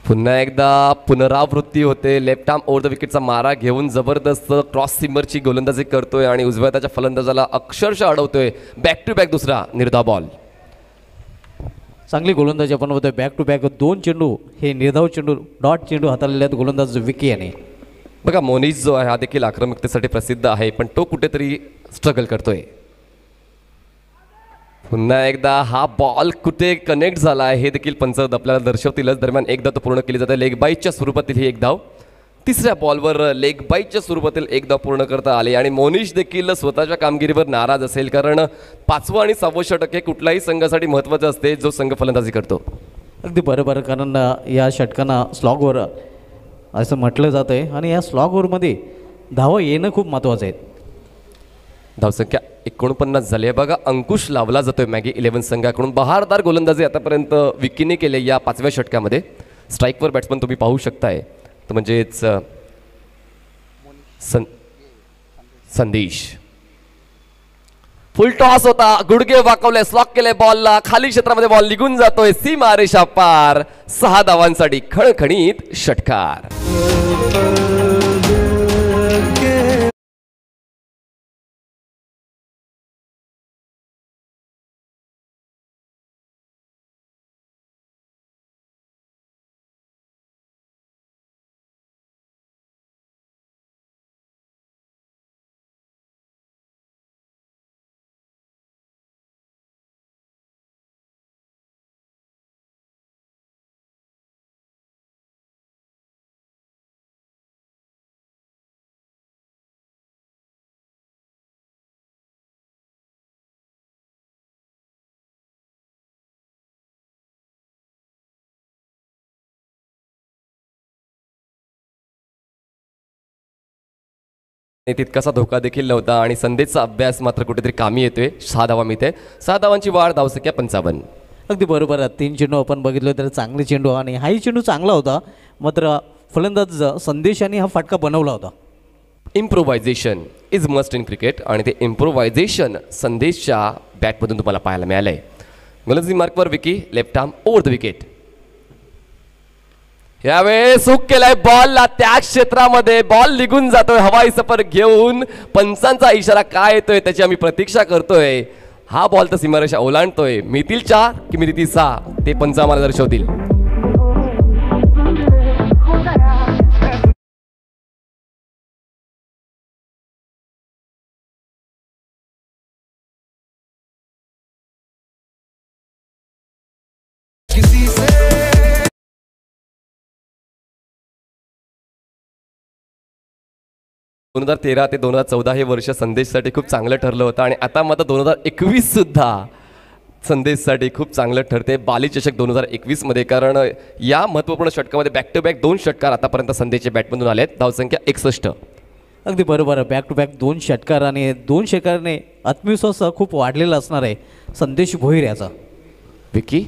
पुन्हा एकदा पुनरावृत्ती होते. लेफ्ट आर्म ओव्हर द विकेटचा मारा घेऊन जबरदस्त क्रॉस सिमरची गोलंदाजी करतोय आणि उजव्या हाताच्या फलंदाजाला अक्षरशः अडवतोय. बॅक टू बॅक दुसरा निर्धाव बॉल. चांगली गोलंदाजी आपण होतोय. बॅक टू बॅक 2 चेंडू हे निर्धाव चेंडू डॉट चेंडू हाताळलेले आहेत गोलंदाज विकी याने. बघा मोनीस जो आहे हा देखील आक्रमकतेसाठी प्रसिद्ध आहे पण तो कुठेतरी स्ट्रगल करतोय. पुन्हा एकदा हा बॉल कुठे कनेक्ट झाला आहे हे देखील पंच आपल्याला दर्शवतीलच. दरम्यान एकदा तो पूर्ण केली जाते. लेग बाईटच्या स्वरूपातील ही एक धाव. तिसऱ्या बॉलवर लेग बाईटच्या स्वरूपातील एक धाव पूर्ण करता आले आणि मोनीश देखील स्वतःच्या कामगिरीवर नाराज असेल कारण 5वं आणि 6वं षटक हे कुठल्याही संघासाठी महत्त्वाचं असते जो संघ फलंदाजी करतो. अगदी बरोबर कारण या षटकांना स्लॉगवर असं म्हटलं जातं आहे आणि या स्लॉगवरमध्ये धावा येणं खूप महत्त्वाचं आहे. धावसंख्या 49 झाली आहे. बघा अंकुश लावला जातोय मॅगी 11 संघाकडून. बहारदार गोलंदाजी आतापर्यंत विकीने केले या 5व्या षटकामध्ये. स्ट्राईकवर बॅट्समन तुम्ही पाहू शकताय तर म्हणजेच संदेश. फुल टॉस होता, गुडघे वाकवले, स्लॉक केले बॉलला, खाली क्षेत्रामध्ये बॉल निघून जातोय सीमारेषा पार. 6 धावांसाठी खणखणीत षटकार. तितकासा धोका देखील नव्हता आणि संदेशचा अभ्यास मात्र कुठेतरी कामी येतोय. 6 धावा मिळते. 6 धावांची वाढ, धावसंख्या 55. अगदी बरोबर आहे. 3 चेंडू आपण बघितलं तर चांगले चेंडू आणि हाही चेंडू चांगला होता मात्र फलंदाज संदेशाने हा फटका बनवला होता. Improvisation is must in cricket आणि ते इम्प्रोव्हायझेशन संदेशच्या बॅटमधून तुम्हाला पाहायला मिळालं आहे. गोलंदाजी मार्कवर Vicky, left arm over the wicket. यावेळेस हुक केलाय बॉलला, त्या क्षेत्रामध्ये बॉल निघून जातोय हवाई सफर घेऊन. पंचांचा इशारा काय येतोय त्याची आम्ही प्रतीक्षा करतोय. हा बॉल तर सीमारेषा ओलांडतोय. मिळतील 4 की मिळतील 6 ते पंच आम्हाला दर्शवतील. 2013 ते 2014 हे वर्ष संदेशसाठी खूप चांगलं ठरलं होतं आणि आता मात्र 2021 सुद्धा संदेशसाठी खूप चांगलं ठरते बाली चषक 2021मध्ये, कारण या महत्त्वपूर्ण षटकामध्ये बॅक टू बॅक 2 षटकार आतापर्यंत संदेशच्या बॅटमधून आले आहेत. धावसंख्या 61. अगदी बरोबर आहे. बॅक टू बॅक 2 षटकार आणि 2 षटकाराने आत्मविश्वास खूप वाढलेला असणार आहे संदेश भोईर याचा. विकी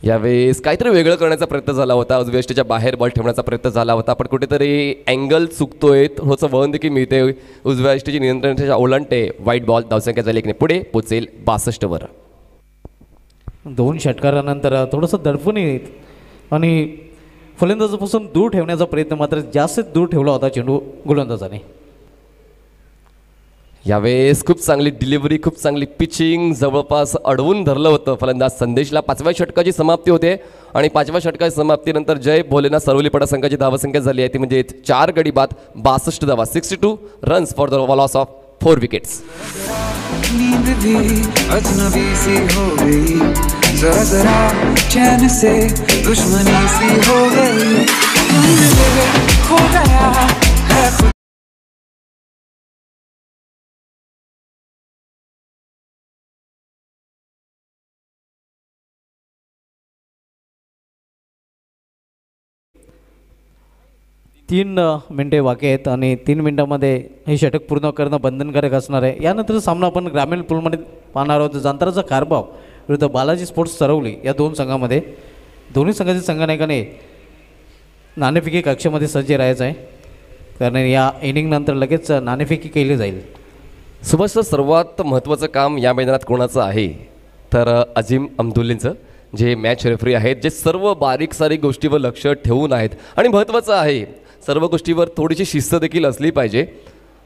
यावेळेस काहीतरी वेगळं करण्याचा प्रयत्न झाला होता, उजव्या यष्टीच्या बाहेर बॉल ठेवण्याचा प्रयत्न झाला होता, पण कुठेतरी अँगल चुकतोय, थोडंसं वळण देखील मिळते, उजव्या यष्टीची नियंत्रणाच्या ओलांडते. वाईट बॉल. धावसंख्या झाली 1 ने पुढे पोचेल 62 वर. 2 षटकारानंतर थोडंसं दडपून येत आणि फलंदाजापासून दूर ठेवण्याचा प्रयत्न मात्र जास्त दूर ठेवला होता चेंडू गोलंदाजाने. यावेळेस खूप चांगली डिलिव्हरी, खूप चांगली पिचिंग, जवळपास अडवून धरलं होतं फलंदाज संदेशला. 5व्या षटकाची समाप्ती होते आणि 5व्या षटकाची समाप्तीनंतर जय भोलेनाथ सरवलीपडा संघाची धावसंख्या झाली आहे ती म्हणजे 4 गडी बाद 62 धावा. 62 runs for the loss of 4 wickets. नींद भी अजनबी सी हो गई, जरा जरा चैन से दुश्मनी सी हो गई, खो गया है खुद. तीन मिनटे बाकी आहेत आणि 3 मिनटामध्ये हे षटक पूर्ण करणं बंधनकारक असणार आहे. यानंतर सामना आपण ग्रामीण पूलमध्ये पाहणार आहोत. जांताराचा कारभाव विरुद्ध बालाजी स्पोर्ट्स सरवली या 2 संघामध्ये. दोन्ही संघाच्या संघनायकाने नाणेफेकी कक्षामध्ये सज्ज राहायचं आहे, कारण या इनिंगनंतर लगेच नाणेफेकी केली जाईल. सुभाष, सर्वात महत्त्वाचं काम या मैदानात कोणाचं आहे तर अजीम अमदुल्लींचं, जे मॅच रेफरी आहेत, जे सर्व बारीक सारीक गोष्टीवर लक्ष ठेवून आहेत. आणि महत्त्वाचं आहे सर्व गोष्टीवर थोडीशी शिस्त देखील असली पाहिजे.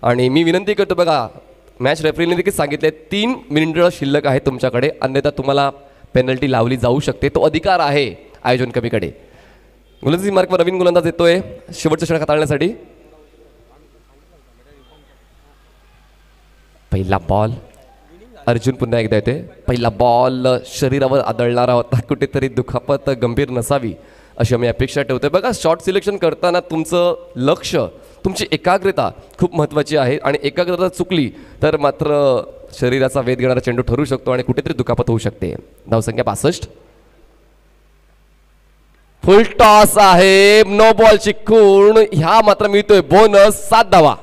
आणि मी विनंती करतो, बघा मॅच रेफरीने देखील सांगितले 3 मिनिटं शिल्लक आहे तुमच्याकडे, अन्यथा तुम्हाला पेनल्टी लावली जाऊ शकते. तो अधिकार आहे आयोजन कमीकडे. गोलंदाजी मार्कवर नवीन गोलंदाज येतोय शेवटचं षटक हाताळण्यासाठी. पहिला बॉल अर्जुन पुन्हा एकदा येते. पहिला बॉल शरीरावर आदळणारा होता, कुठेतरी दुखापत गंभीर नसावी अशी आम्ही अपेक्षा ठेवतोय. बघा शॉट सिलेक्शन करताना तुमचं लक्ष, तुमची एकाग्रता खूप महत्त्वाची आहे आणि एकाग्रता चुकली तर मात्र शरीराचा वेध घेणारा चेंडू ठरू शकतो आणि कुठेतरी दुखापत होऊ शकते. धावसंख्या 62. फुल टॉस आहे, नो बॉलची खूण. ह्या मात्र मिळतोय बोनस 7 धावा.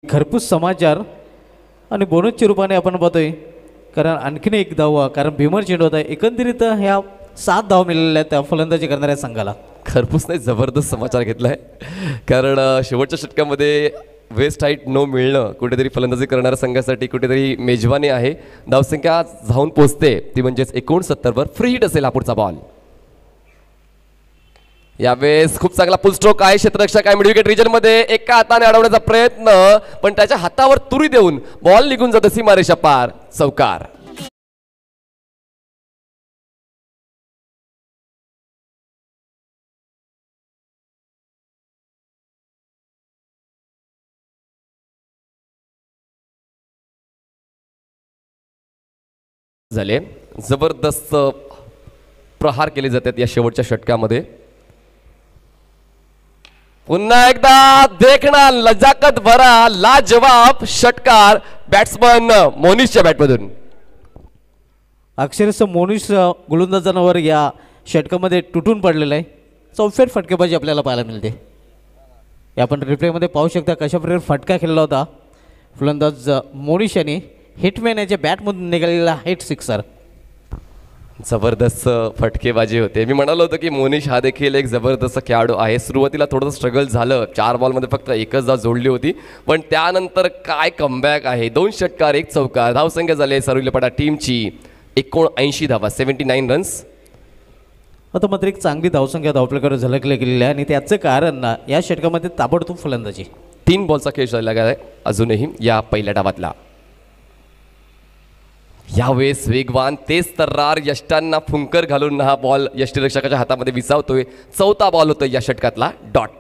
खरपूस समाचार आणि बोनसच्या रूपाने आपण पाहतोय, कारण आणखीन एक धावा, कारण भीमर चेंडू होता. एकंदरीत ह्या 7 धावा मिळालेल्या आहेत त्या फलंदाजी करणाऱ्या संघाला. खरपूस नाही, जबरदस्त समाचार घेतला आहे, कारण शेवटच्या षटकामध्ये वेस्ट हाईट नो मिळणं कुठेतरी फलंदाजी करणाऱ्या संघासाठी कुठेतरी मेजवानी आहे. धावसंख्या जाऊन पोचते ती म्हणजेच 69 वर. फ्री हिट असेल हा पुढचा बॉल. यावेळेस खूप चांगला फुल स्ट्रोक आहे. क्षेत्ररक्षक आहे मिड विकेट रिजनमध्ये, एका हाताने अडवण्याचा प्रयत्न, पण त्याच्या हातावर तुरी देऊन बॉल निघून जातो सीमारेषा पार. चौकार. झाले. जबरदस्त प्रहार केले जातात या शेवटच्या षटकामध्ये. पुन्हा एकदा देखना लजाकत भरा लाजवाब षटकार बॅट्समन मोनिशच्या बॅटमधून. अक्षरशः मोनिश गोलंदाजांवर या षटकामध्ये तुटून पडलेला आहे. चौफेर फटकेबाजी आपल्याला पाहायला मिळते. आपण रिप्लेमध्ये पाहू शकता कशा प्रकारे फटका खेळला होता फलंदाज मोनिश यांनी. हिटमॅन याच्या बॅटमधून निघालेला हिट सिक्सर. जबरदस्त फटकेबाजी होते. मी म्हणालो होतो की मोनिश हा देखील एक जबरदस्त खेळाडू आहे. सुरुवातीला थोडंसं स्ट्रगल झालं, 4 बॉलमध्ये फक्त एकच धाव जोडली होती, पण त्यानंतर काय कमबॅक आहे. 2 षटकार 1 चौकार. धावसंख्या झाली सरवलीपडा टीमची 79 धावा, 79 रन्स. आता मात्र एक चांगली धावसंख्या धावपल्याकडे झलकल्या गेलेली आहे आणि त्याचं कारण ना या षटकामध्ये ताबडतोब फलंदाजी. 3 बॉलचा खेळ चालला गेला आहे अजूनही या पहिल्या डावातला. यावेळेस वेगवान तेज तर्रार यष्टांना फुंकर घालून हा बॉल यष्टीरक्षकाच्या हातामध्ये विसावतोय. 4था बॉल होतोय या षटकातला. डॉट.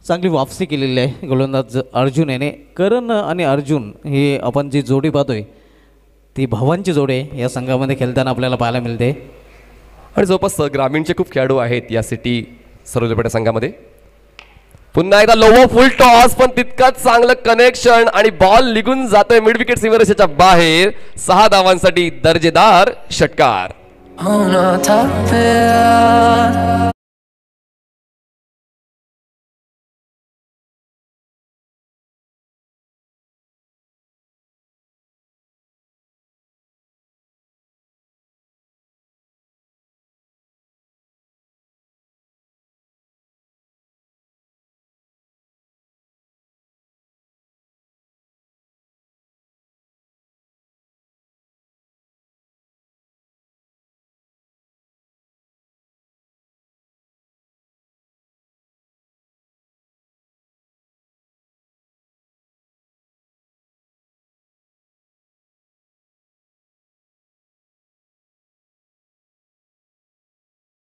चांगली वापसी केलेली आहे गोलंदाज अर्जुन याने. करण आणि अर्जुन ही आपण जी जोडी पाहतोय ती भावांची जोडी आहे या संघामध्ये खेळताना आपल्याला पाहायला मिळते. आणि जवळपास ग्रामीणचे खूप खेळाडू आहेत या सिटी सरोजपेटा संघामध्ये. पुन्हा एकदा लोवो फुल टॉस पण तितकाच चांगलं कनेक्शन आणि बॉल निघून जातोय मिड विकेट सीमारेषेच्या बाहेर. 6 धावांसाठी दर्जेदार षटकार. होना था प्यार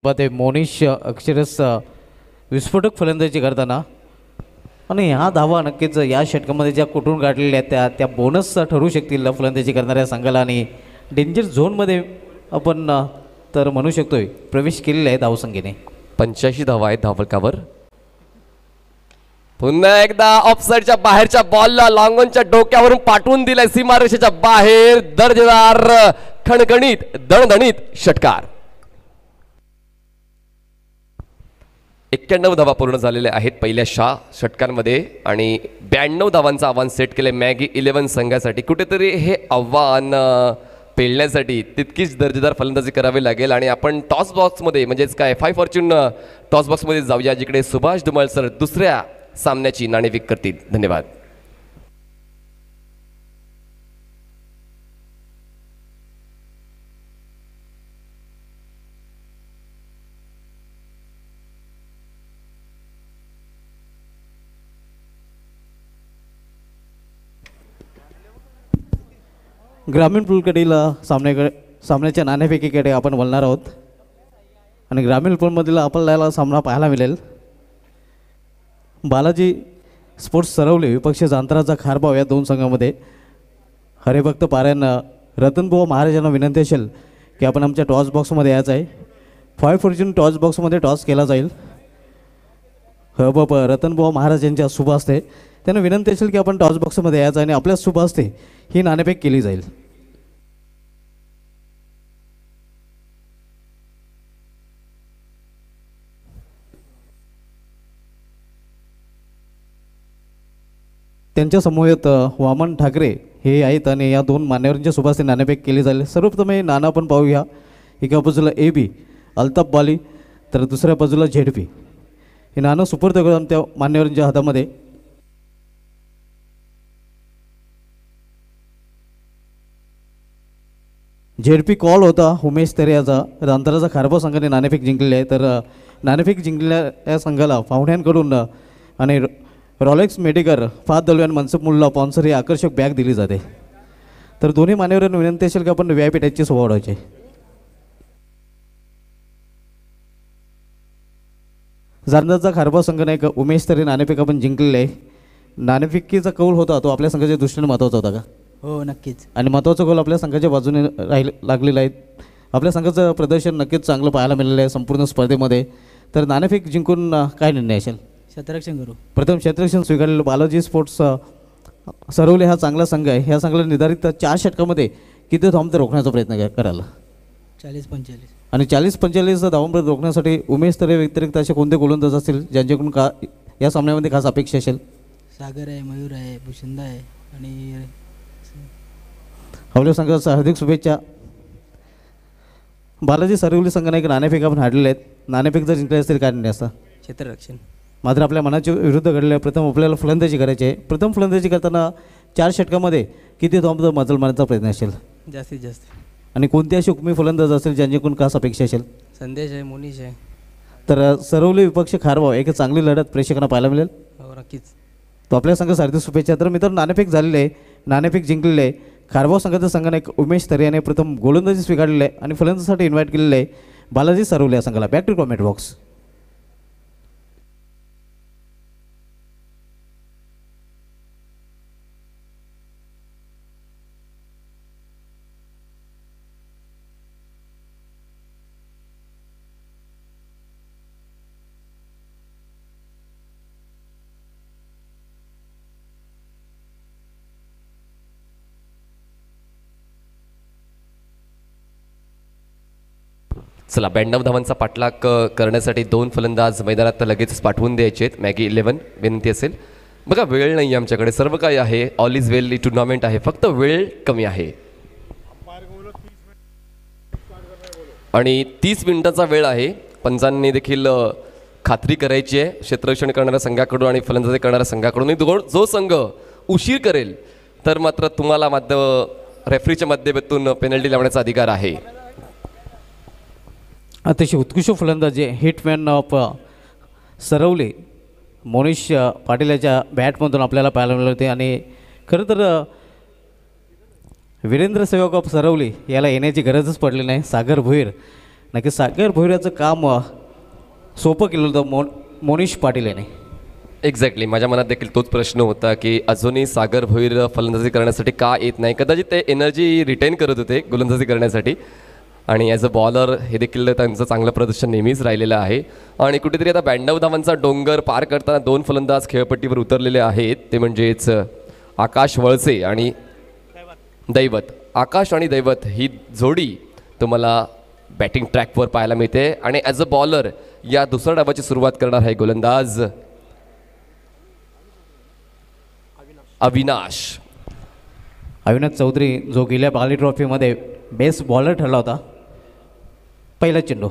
ते मोनिश अक्षरस विस्फोटक फलंदाजी करताना आणि ह्या धावा नक्कीच या षटकामध्ये ज्या कुठून गाठलेल्या आहेत त्या बोनस ठरू शकतील फलंदाजी करणाऱ्या संघाला. आणि डेंजर झोनमध्ये आपण तर म्हणू शकतोय प्रवेश केलेला आहे धावसंख्येने. 85 धावा आहेत धावफलकावर. पुन्हा एकदा ऑफसाईडच्या बाहेरच्या बॉलला लॉंगॉनच्या डोक्यावरून पाठवून दिलाय सीमारेषेच्या बाहेर. दर्जेदार खणखणीत दणदणीत षटकार. 91 धावा पूर्ण झालेल्या आहेत पहिल्या षटकांमध्ये आणि 92 धावांचं आव्हान सेट केलंय मॅगी 11 संघासाठी. कुठेतरी हे आव्हान पेलण्यासाठी तितकीच दर्जेदार फलंदाजी करावी लागेल. आणि आपण टॉस बॉक्समध्ये म्हणजेच काय 5 फॉर्च्यून टॉस बॉक्समध्ये जाऊया जिकडे सुभाष धुमाळ सर दुसऱ्या सामन्याची नाणेफेक करतील. धन्यवाद. ग्रामीण पूलकडील सामन्याच्या नाणेफेकीकडे आपण बोलणार आहोत. आणि ग्रामीण पूलमधील आपल्याला सामना पाहायला मिळेल बालाजी स्पोर्ट्स सरवली विपक्ष जांतराचा खारबाव या 2 संघामध्ये. हरिभक्त पारायण रतनबुवा महाराजांना विनंती असेल की आपण आमच्या टॉस बॉक्समध्ये यायचं आहे. 5 फॉर्च्यून टॉस बॉक्समध्ये टॉस केला जाईल. बाबा रतनबुवा महाराज यांच्या शुभ असते त्यांना विनंती असेल की आपण टॉस बॉक्समध्ये यायचं आणि आपल्या शुभ असते ही नाणेफेक केली जाईल. त्यांच्या समवेत वामन ठाकरे हे आहेत आणि या 2 मान्यवरांच्या शुभास्ते नाणेफेक केली जाईल. सर्वप्रथम हे नाणं आपण पाहूया. एका बाजूला AB अल्ताफ बाली तर दुसऱ्या बाजूला ZP. हे नाणं सुपूर्द करून त्या मान्यवरांच्या हातामध्ये. ZP कॉल होता उमेश तेरेयाचा. जांतराचा खारबाव संघाने नाणेफेक जिंकलेली आहे. तर नाणेफेक जिंकलेल्या या संघाला पाहुण्यांकडून आणि रॉलेक्स मेडिकर फाद दलवी आणि मनसुख मुल्ला स्पॉन्सर ही आकर्षक बॅग दिली जाते. तर दोन्ही मान्यवरांना विनंती असेल की आपण VIP टाईपची सोबत वाढवायची. जांतराचा खारबाव संघाने एक उमेश तेरे नाणेफेक आपण जिंकलेले आहे. नाणेफेकीचा कौल होता तो आपल्या संघाच्या दृष्टीने महत्त्वाचा होता का? हो नक्कीच. आणि महत्त्वाचा गोल आपल्या संघाच्या बाजूने लागलेला आहे. आपल्या संघाचं प्रदर्शन नक्कीच चांगलं पाहायला मिळालं आहे संपूर्ण स्पर्धेमध्ये. तर नाणेफेक जिंकून काय निर्णय असेल? क्षेत्ररक्षण करू. प्रथम क्षेत्ररक्षण स्वीकारलेलं बालाजी स्पोर्ट्स सरवले हा चांगला संघ आहे. ह्या संघाला निर्धारित 4 षटकामध्ये किती धावंत रोखण्याचा प्रयत्न करायला? 40-45. आणि 40-45 धावांपर्यंत रोखण्यासाठी उमेश तरे व्यतिरिक्त असे कोणते गोलंदाज असतील ज्यांच्याकडून का या सामन्यामध्ये खास अपेक्षा असेल? सागर आहे, मयूर आहे, भूषंदा आहे आणि आपल्या संघाचं हार्दिक शुभेच्छा. बालाजी सरवली संघाने एक नाणेफेक आपण हाडलेले आहेत. नाणेफेक जर जिंकले असतील काय निर्णय असता? क्षेत्ररक्षण. मात्र आपल्या मनाच्या विरुद्ध घडले. प्रथम आपल्याला फलंदाजी करायची आहे. प्रथम फलंदाजी करताना 4 षटकामध्ये किती धावांपर्यंत मजल मारण्याचा प्रयत्न असेल? जास्तीत जास्त. आणि कोणती अशी हुकमी फलंदाज असेल ज्यांच्याकडून खास अपेक्षा असेल? संदेश आहे मोनिश आहे. तर सरवली विपक्ष खारबाव एक चांगली लढत प्रेक्षकांना पाहायला मिळेल. हो नक्कीच. तो आपल्या संघ सारथी शुभेच्छा. तर मित्रांनो नाणेफेक झालेले आहे, नाणेफेक जिंकलेले आहे. खारबाव संघाच्या संघाने एक उमेश तरे याने प्रथम गोलंदाजी स्वीकारलेली आहे आणि फलंदाजीसाठी इन्व्हाइट केलेले आहे बालाजी सरवले या संघाला. Back to comment box. चला 92 धावांचा पाठलाग करण्यासाठी 2 फलंदाज मैदानात लगेच पाठवून द्यायचे आहेत. मॅगी 11 विनंती असेल. बघा वेळ नाही आहे आमच्याकडे, सर्व काही आहे, ऑल इज वेल टुर्नामेंट आहे, फक्त वेळ कमी आहे आणि 30 मिनिटाचा वेळ आहे. पंचांनी देखील खात्री करायची आहे क्षेत्ररक्षण करणाऱ्या संघाकडून आणि फलंदाजी करणाऱ्या संघाकडून. जो संघ उशीर करेल तर मात्र तुम्हाला रेफरीच्या माध्यमातून पेनल्टी लावण्याचा अधिकार आहे. अतिशय उत्कृष्ट फलंदाजी हिटमॅन ऑफ सरवले मोनिश पाटील याच्या बॅटमधून आपल्याला पाहायला मिळाले होते. आणि खरं तर वीरेंद्र सेवक ऑफ सरवली याला येण्याची गरजच पडली नाही. सागर भोईर, नक्की सागर भोईर याचं काम सोपं केलं होतं मोनिश पाटील याने. एक्झॅक्टली, माझ्या मनात देखील तोच प्रश्न होता की अजूनही सागर भोईर फलंदाजी करण्यासाठी का येत नाही. कदाचित ते एनर्जी रिटेन करत होते गोलंदाजी करण्यासाठी आणि ॲज अ बॉलर हे देखील त्यांचं चांगलं प्रदर्शन नेहमीच राहिलेलं आहे. आणि कुठेतरी आता 92 धावांचा डोंगर पार करताना 2 फलंदाज खेळपट्टीवर उतरलेले आहेत, ते म्हणजेच आकाश वळसे आणि दैवत. आकाश आणि दैवत ही जोडी तुम्हाला बॅटिंग ट्रॅकवर पाहायला मिळते आणि ॲज अ बॉलर या दुसऱ्या डावाची सुरुवात करणार आहे गोलंदाज अविनाश चौधरी, जो गेल्या बाली ट्रॉफीमध्ये बेस्ट बॉलर ठरला होता. पहिला चेंडू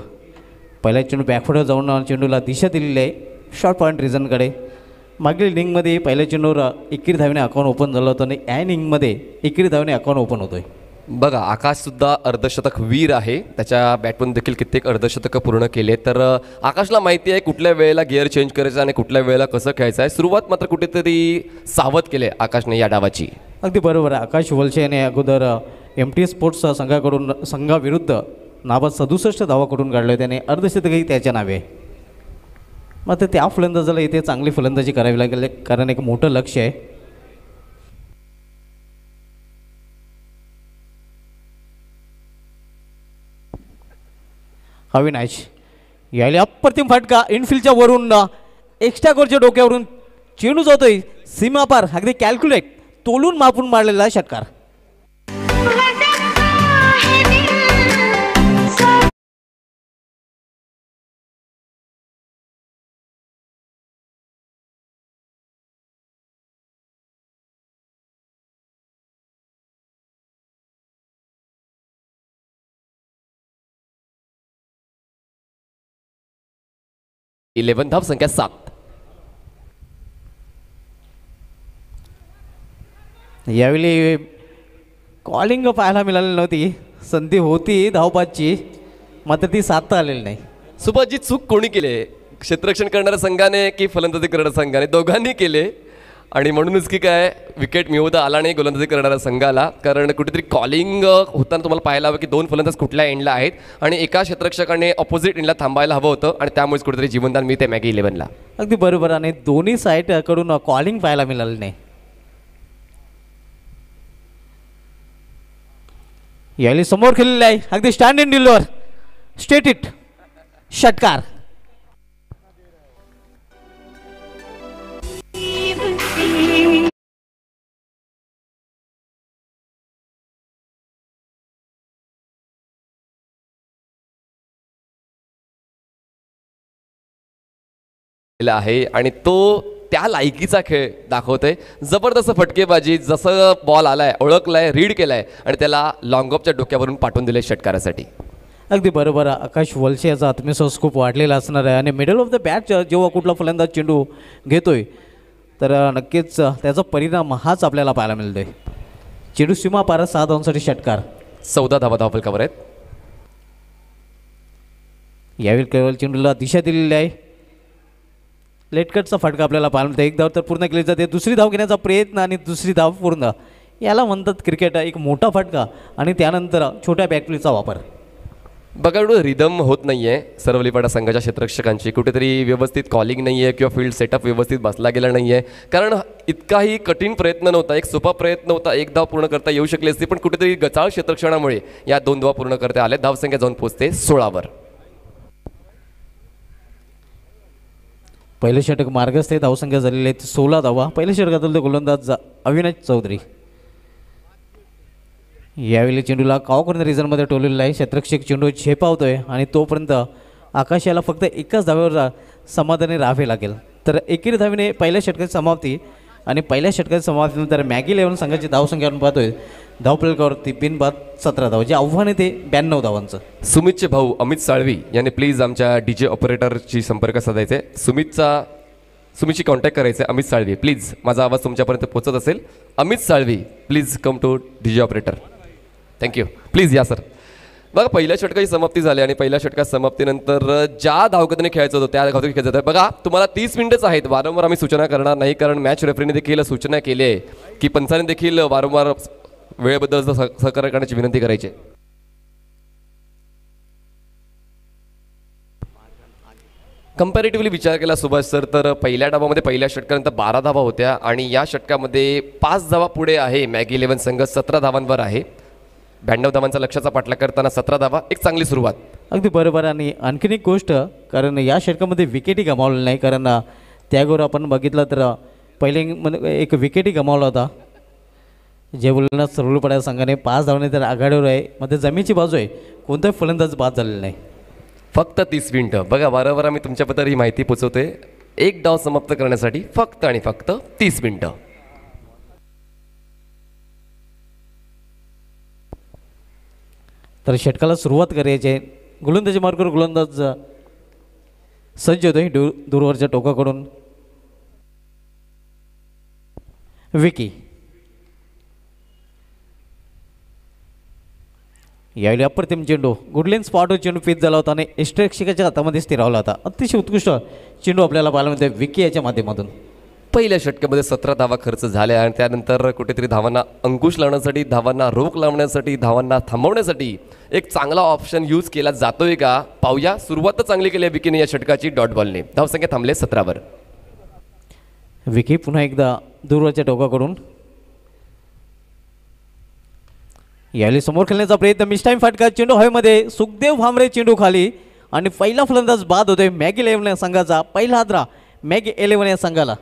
बॅकफुटवर जाऊन चेंडूला दिशा दिलेली आहे शॉर्ट पॉईंट रिझनकडे. मागील इनिंगमध्ये पहिल्या चेंडूवर 21 धावेने अकाउंट ओपन झालं होतं आणि या इनिंगमध्ये 21 धावेने अकाउंट ओपन होतोय. बघा आकाशसुद्धा अर्धशतक वीर आहे, त्याच्या बॅटमधून देखील कित्येक अर्धशतकं पूर्ण केले. तर आकाशला माहिती आहे कुठल्या वेळेला गिअर चेंज करायचं आणि कुठल्या वेळेला कसं खेळायचं आहे. सुरुवात मात्र कुठेतरी सावध केले आकाशने या डावाची. अगदी बरोबर आहे. आकाश वलसे याने अगोदर MT स्पोर्ट्स संघाविरुद्ध नाबाद 67 धावा करून काढले. त्याने अर्धशतकही त्याच्या नावे. मात्र त्या फलंदाजाला इथे चांगली फलंदाजी करावी लागेल, कारण एक मोठं लक्ष आहे. अविनाश यायला अप्रतिम फटका इनफिल्डच्या वरून एक्स्ट्रा कोरच्या डोक्यावरून चेंडू जातोय सीमापार. अगदी कॅल्क्युलेट तोलून मापून मारलेला षटकार. धाव संख्या 7. यावेळी कॉलिंग पाहायला मिळाली नव्हती, संधी होती धावपाची, मात्र ती साधता आलेली नाही. सुभाषजी चूक कोणी केले, क्षेत्ररक्षण करणाऱ्या संघाने की फलंदाजी करणाऱ्या संघाने? दोघांनी केले आणि म्हणूनच की काय विकेट मिळवता आला नाही गोलंदाजी करणाऱ्या संघाला. कारण कुठेतरी कॉलिंग होताना तुम्हाला पाहायला हवं की 2 फलंदाज कुठल्या एंडला आहेत आणि एका क्षेत्ररक्षकाने ऑपोजिट एंडला थांबायला हवं होतं आणि त्यामुळेच कुठेतरी जीवनदान मिळते मॅगी 11ला. अगदी बरोबर. आणि दोन्ही साईडकडून कॉलिंग पाहायला मिळालं नाही. यावेळी समोर खेळलेलं आहे अगदी stand in deliver state it षटकार. आहे आणि तो त्या लायकीचा खेळ दाखवतोय. जबरदस्त फटकेबाजी, जसं बॉल आलाय ओळखलाय रीड केलाय आणि त्याला लॉंग ऑफच्या डोक्यावरून पाठवून दिले षटकारासाठी. अगदी बरोबर. आकाश वलसे याचा आत्मविश्वास खूप वाढलेला असणार आहे आणि मिडल ऑफ द बॅट जेव्हा कुठला फलंदाज चेंडू घेतोय तर नक्कीच त्याचा परिणाम हाच आपल्याला पाहायला मिळतोय. चेंडू सीमा पार 6 धावांसाठी षटकार. 14 धावा धावफलकावर आहेत. यावेळी केवळ चेंडूला दिशा दिलेली आहे. लेटकटचा फटका आपल्याला पाहायला मिळतो. एक धाव तर पूर्ण केली जाते. दुसरी धाव घेण्याचा प्रयत्न आणि दुसरी धाव पूर्ण. याला म्हणतात क्रिकेट एक मोठा फटका आणि त्यानंतर छोट्या बॅटरीचा वापर. बघा एवढं रिदम होत नाही आहे सरवलीपाडा संघाच्या क्षेत्ररक्षकांची. कुठेतरी व्यवस्थित कॉलिंग नाही आहे किंवा फील्ड सेटअप व्यवस्थित बसला गेला नाही आहे. कारण इतकाही कठीण प्रयत्न नव्हता, एक सोपा प्रयत्न होता. एक धाव पूर्ण करता येऊ शकली असती पण कुठेतरी गचाळ क्षेत्ररक्षणामुळे या 2 धावा पूर्ण करता आल्या. धावसंख्या जाऊन पोहोचते 16वर. पहिले षटक मार्गस्थ धावसंख्या झालेली आहेत 16 धावा. पहिल्या षटकातील गोलंदाज अविनाश चौधरी. यावेळी चेंडूला काव करून रिझनमध्ये टोललेला आहे. क्षेत्ररक्षक चेंडू झेपावतोय आणि तोपर्यंत आकाश याला फक्त एकाच धावेवर समाधानी राहावे लागेल. तर एकेरी धावेने पहिल्या षटकाची समाप्ती आणि पहिल्या षटकाची समाप्तीनंतर मॅगी 11 संघाची धावसंख्या आपण पाहतोय. धावफलकावरती बिनबाद 17 धाव. जे आव्हान आहे ते 92 धावांचं. सुमितचे भाऊ अमित साळवी यांनी प्लीज आमच्या DJ ऑपरेटरशी संपर्क साधायचे. सुमितची कॉन्टॅक्ट करायचे. अमित साळवी प्लीज, माझा आवाज तुमच्यापर्यंत पोहोचत असेल. Amit Salvi please come to DJ operator. Thank you. Please या सर. बघा पहिल्या षटकाची समाप्ती झाली आणि पहिल्या षटकात समाप्तीनंतर ज्या धावगतीने खेळायचं होतं त्या धावगतीने खेळायचं होतं. बघा तुम्हाला 30 मिनिटच आहेत. वारंवार आम्ही सूचना करणार नाही कारण मॅच रेफरीने देखील सूचना केली आहे की पंचाने देखील वारंवार वेळेबद्दल सहकार्य करण्याची विनंती करायची. कंपॅरेटिव्हली विचार केला सुभाष सर तर पहिल्या डावामध्ये पहिल्या षटकानंतर 12 धावा होत्या आणि या षटकामध्ये 5 धावा पुढे आहे. मॅगी 11 संघ 17 धावांवर आहे. 92 धावांचा लक्ष्याचा पाठलाग करताना 17 धावा, एक चांगली सुरुवात. अगदी बरोबर. आणि आणखीन एक गोष्ट, कारण या षटकामध्ये विकेटही गमावलेली नाही. कारण त्यावर आपण बघितलं तर पहिले एक विकेटही गमावला होता. जे बोलणं सरवलीपाडा संघाने 5 धावांनी तर आघाडीवर आहे. मध्ये जमीची बाजू आहे. कोणताही फलंदाज बाद झालेला नाही. फक्त 30 मिनिटं. बघा वारंवार आम्ही तुमच्याबद्दल ही माहिती पोचवतोय. एक डाव समाप्त करण्यासाठी फक्त आणि फक्त 30 मिनिटं. तर षटकाला सुरुवात करायची आहे. गोलंदाजी मार्गावर गोलंदाज सज्ज होतोय दूरवरच्या टोकाकडून. विकी यावेळी अप्रतिम चेंडू गुडलेन स्पॉटवर चेंडू पिच झाला होता आणि यष्टरक्षकाच्या हातामध्ये स्थिरावला होता. अतिशय उत्कृष्ट चेंडू आपल्याला पाहायला मिळते विकी याच्या माध्यमातून. पहिल्या षटकामध्ये 17 धावा खर्च झाल्या आणि त्यानंतर कुठेतरी धावांना अंकुश लावण्यासाठी, धावांना रोख लावण्यासाठी, धावांना थांबवण्यासाठी एक चांगला ऑप्शन यूज केला जातोय का पाहूया. सुरुवात तर चांगली केली आहे विकीने या षटकाची डॉट बॉलने. धावसंख्या थांबले 17वर. विकी पुन्हा एकदा दूरवरच्या टोकाकडून. यावेळी समोर खेळण्याचा प्रयत्न. मिस टाइम फटका. चेंडू हवेमध्ये. सुखदेव भामरे चेंडू खाली आणि पहिला फलंदाज बाद होतोय मॅगी 11 या संघाचा. पहिला हादरा मॅगी 11 या संघाला.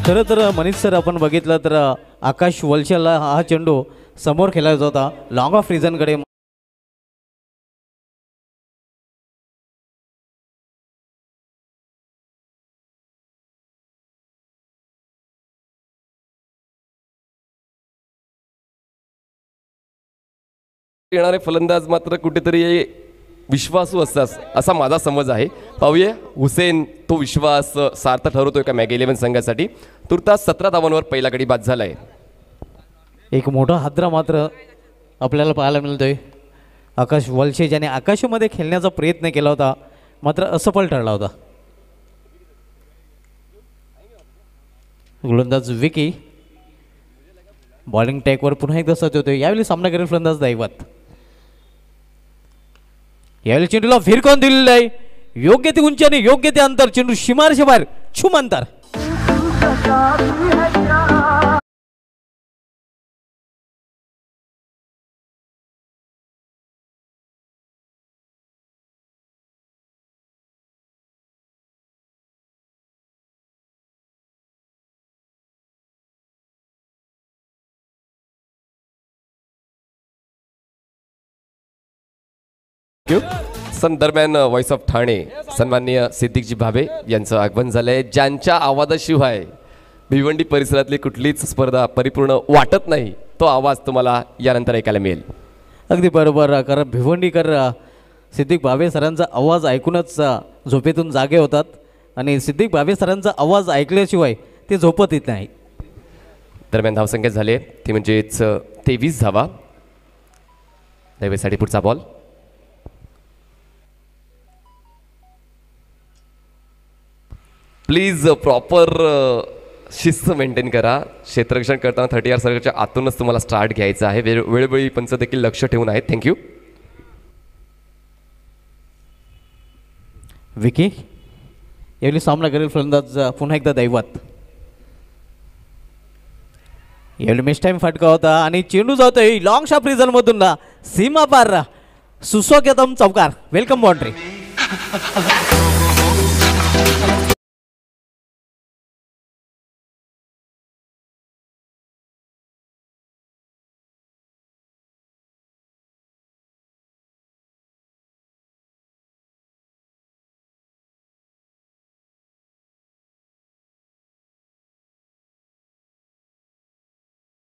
खरं तर मनीष सर आपण बघितलं तर आकाश वलशाला हा चेंडू समोर खेळायचा होता लॉंग ऑफ रिझनकडे. येणारे फलंदाज मात्र कुठेतरी विश्वासू असतात असा माझा समज आहे. पाहूया हुसेन तो विश्वास सार्थ ठरवतोय का मॅगी 11 संघासाठी. तुर्तास 17 धावांवर पहिला गडी बाद झालाय. एक मोठा हादरा मात्र आपल्याला पाहायला मिळतोय. आकाश वलशे ज्याने आकाशामध्ये खेळण्याचा प्रयत्न केला होता मात्र असफल ठरला होता. गोलंदाज विकी बॉलिंग टॅकवर पुन्हा एकदा सज्ज होतोय. यावेळी सामना करेल फलंदाज दैवत. यावेळी चेंडूला फिरकावून दिलेलं आहे. योग्य ते उंची आणि योग्य ते अंतर. चेंडू सीमारेषे बाहेर. छुम अंतर. दरम्यान व्हॉइस ऑफ ठाणे सन्माननीय सिद्दीकजी भाबे यांचं आगमन झालंय, ज्यांच्या आवाजाशिवाय भिवंडी परिसरातली कुठलीच स्पर्धा परिपूर्ण वाटत नाही, तो आवाज तुम्हाला यानंतर ऐकायला मिळेल. अगदी बरोबर. कारण भिवंडीकर सिद्दीक भावे सरांचा आवाज ऐकूनच झोपेतून जागे होतात आणि सिद्दीक भावे सरांचा आवाज ऐकल्याशिवाय ते झोपत येत नाही. दरम्यान धावसंख्या झाली ती म्हणजेच 23 धावा. दैवेसाठी पुढचा बॉल. प्लीज प्रॉपर शिस्त मेंटेन करा. क्षेत्ररक्षण करताना 30 यार्ड सर्कलच्या आतूनच तुम्हाला स्टार्ट घ्यायचं आहे. वेळोवेळी पंच देखील लक्ष ठेवून आहेत. थँक्यू. विकी यावेळी सामना करेल फलंदाज पुन्हा एकदा दैवत. यावेळी मिस टाइम फटका होता आणि चेंडू जातोय लॉंग शॉट रिझल्टमधून ना सीमा पार. सुस्वागतम चौकार. Welcome boundary.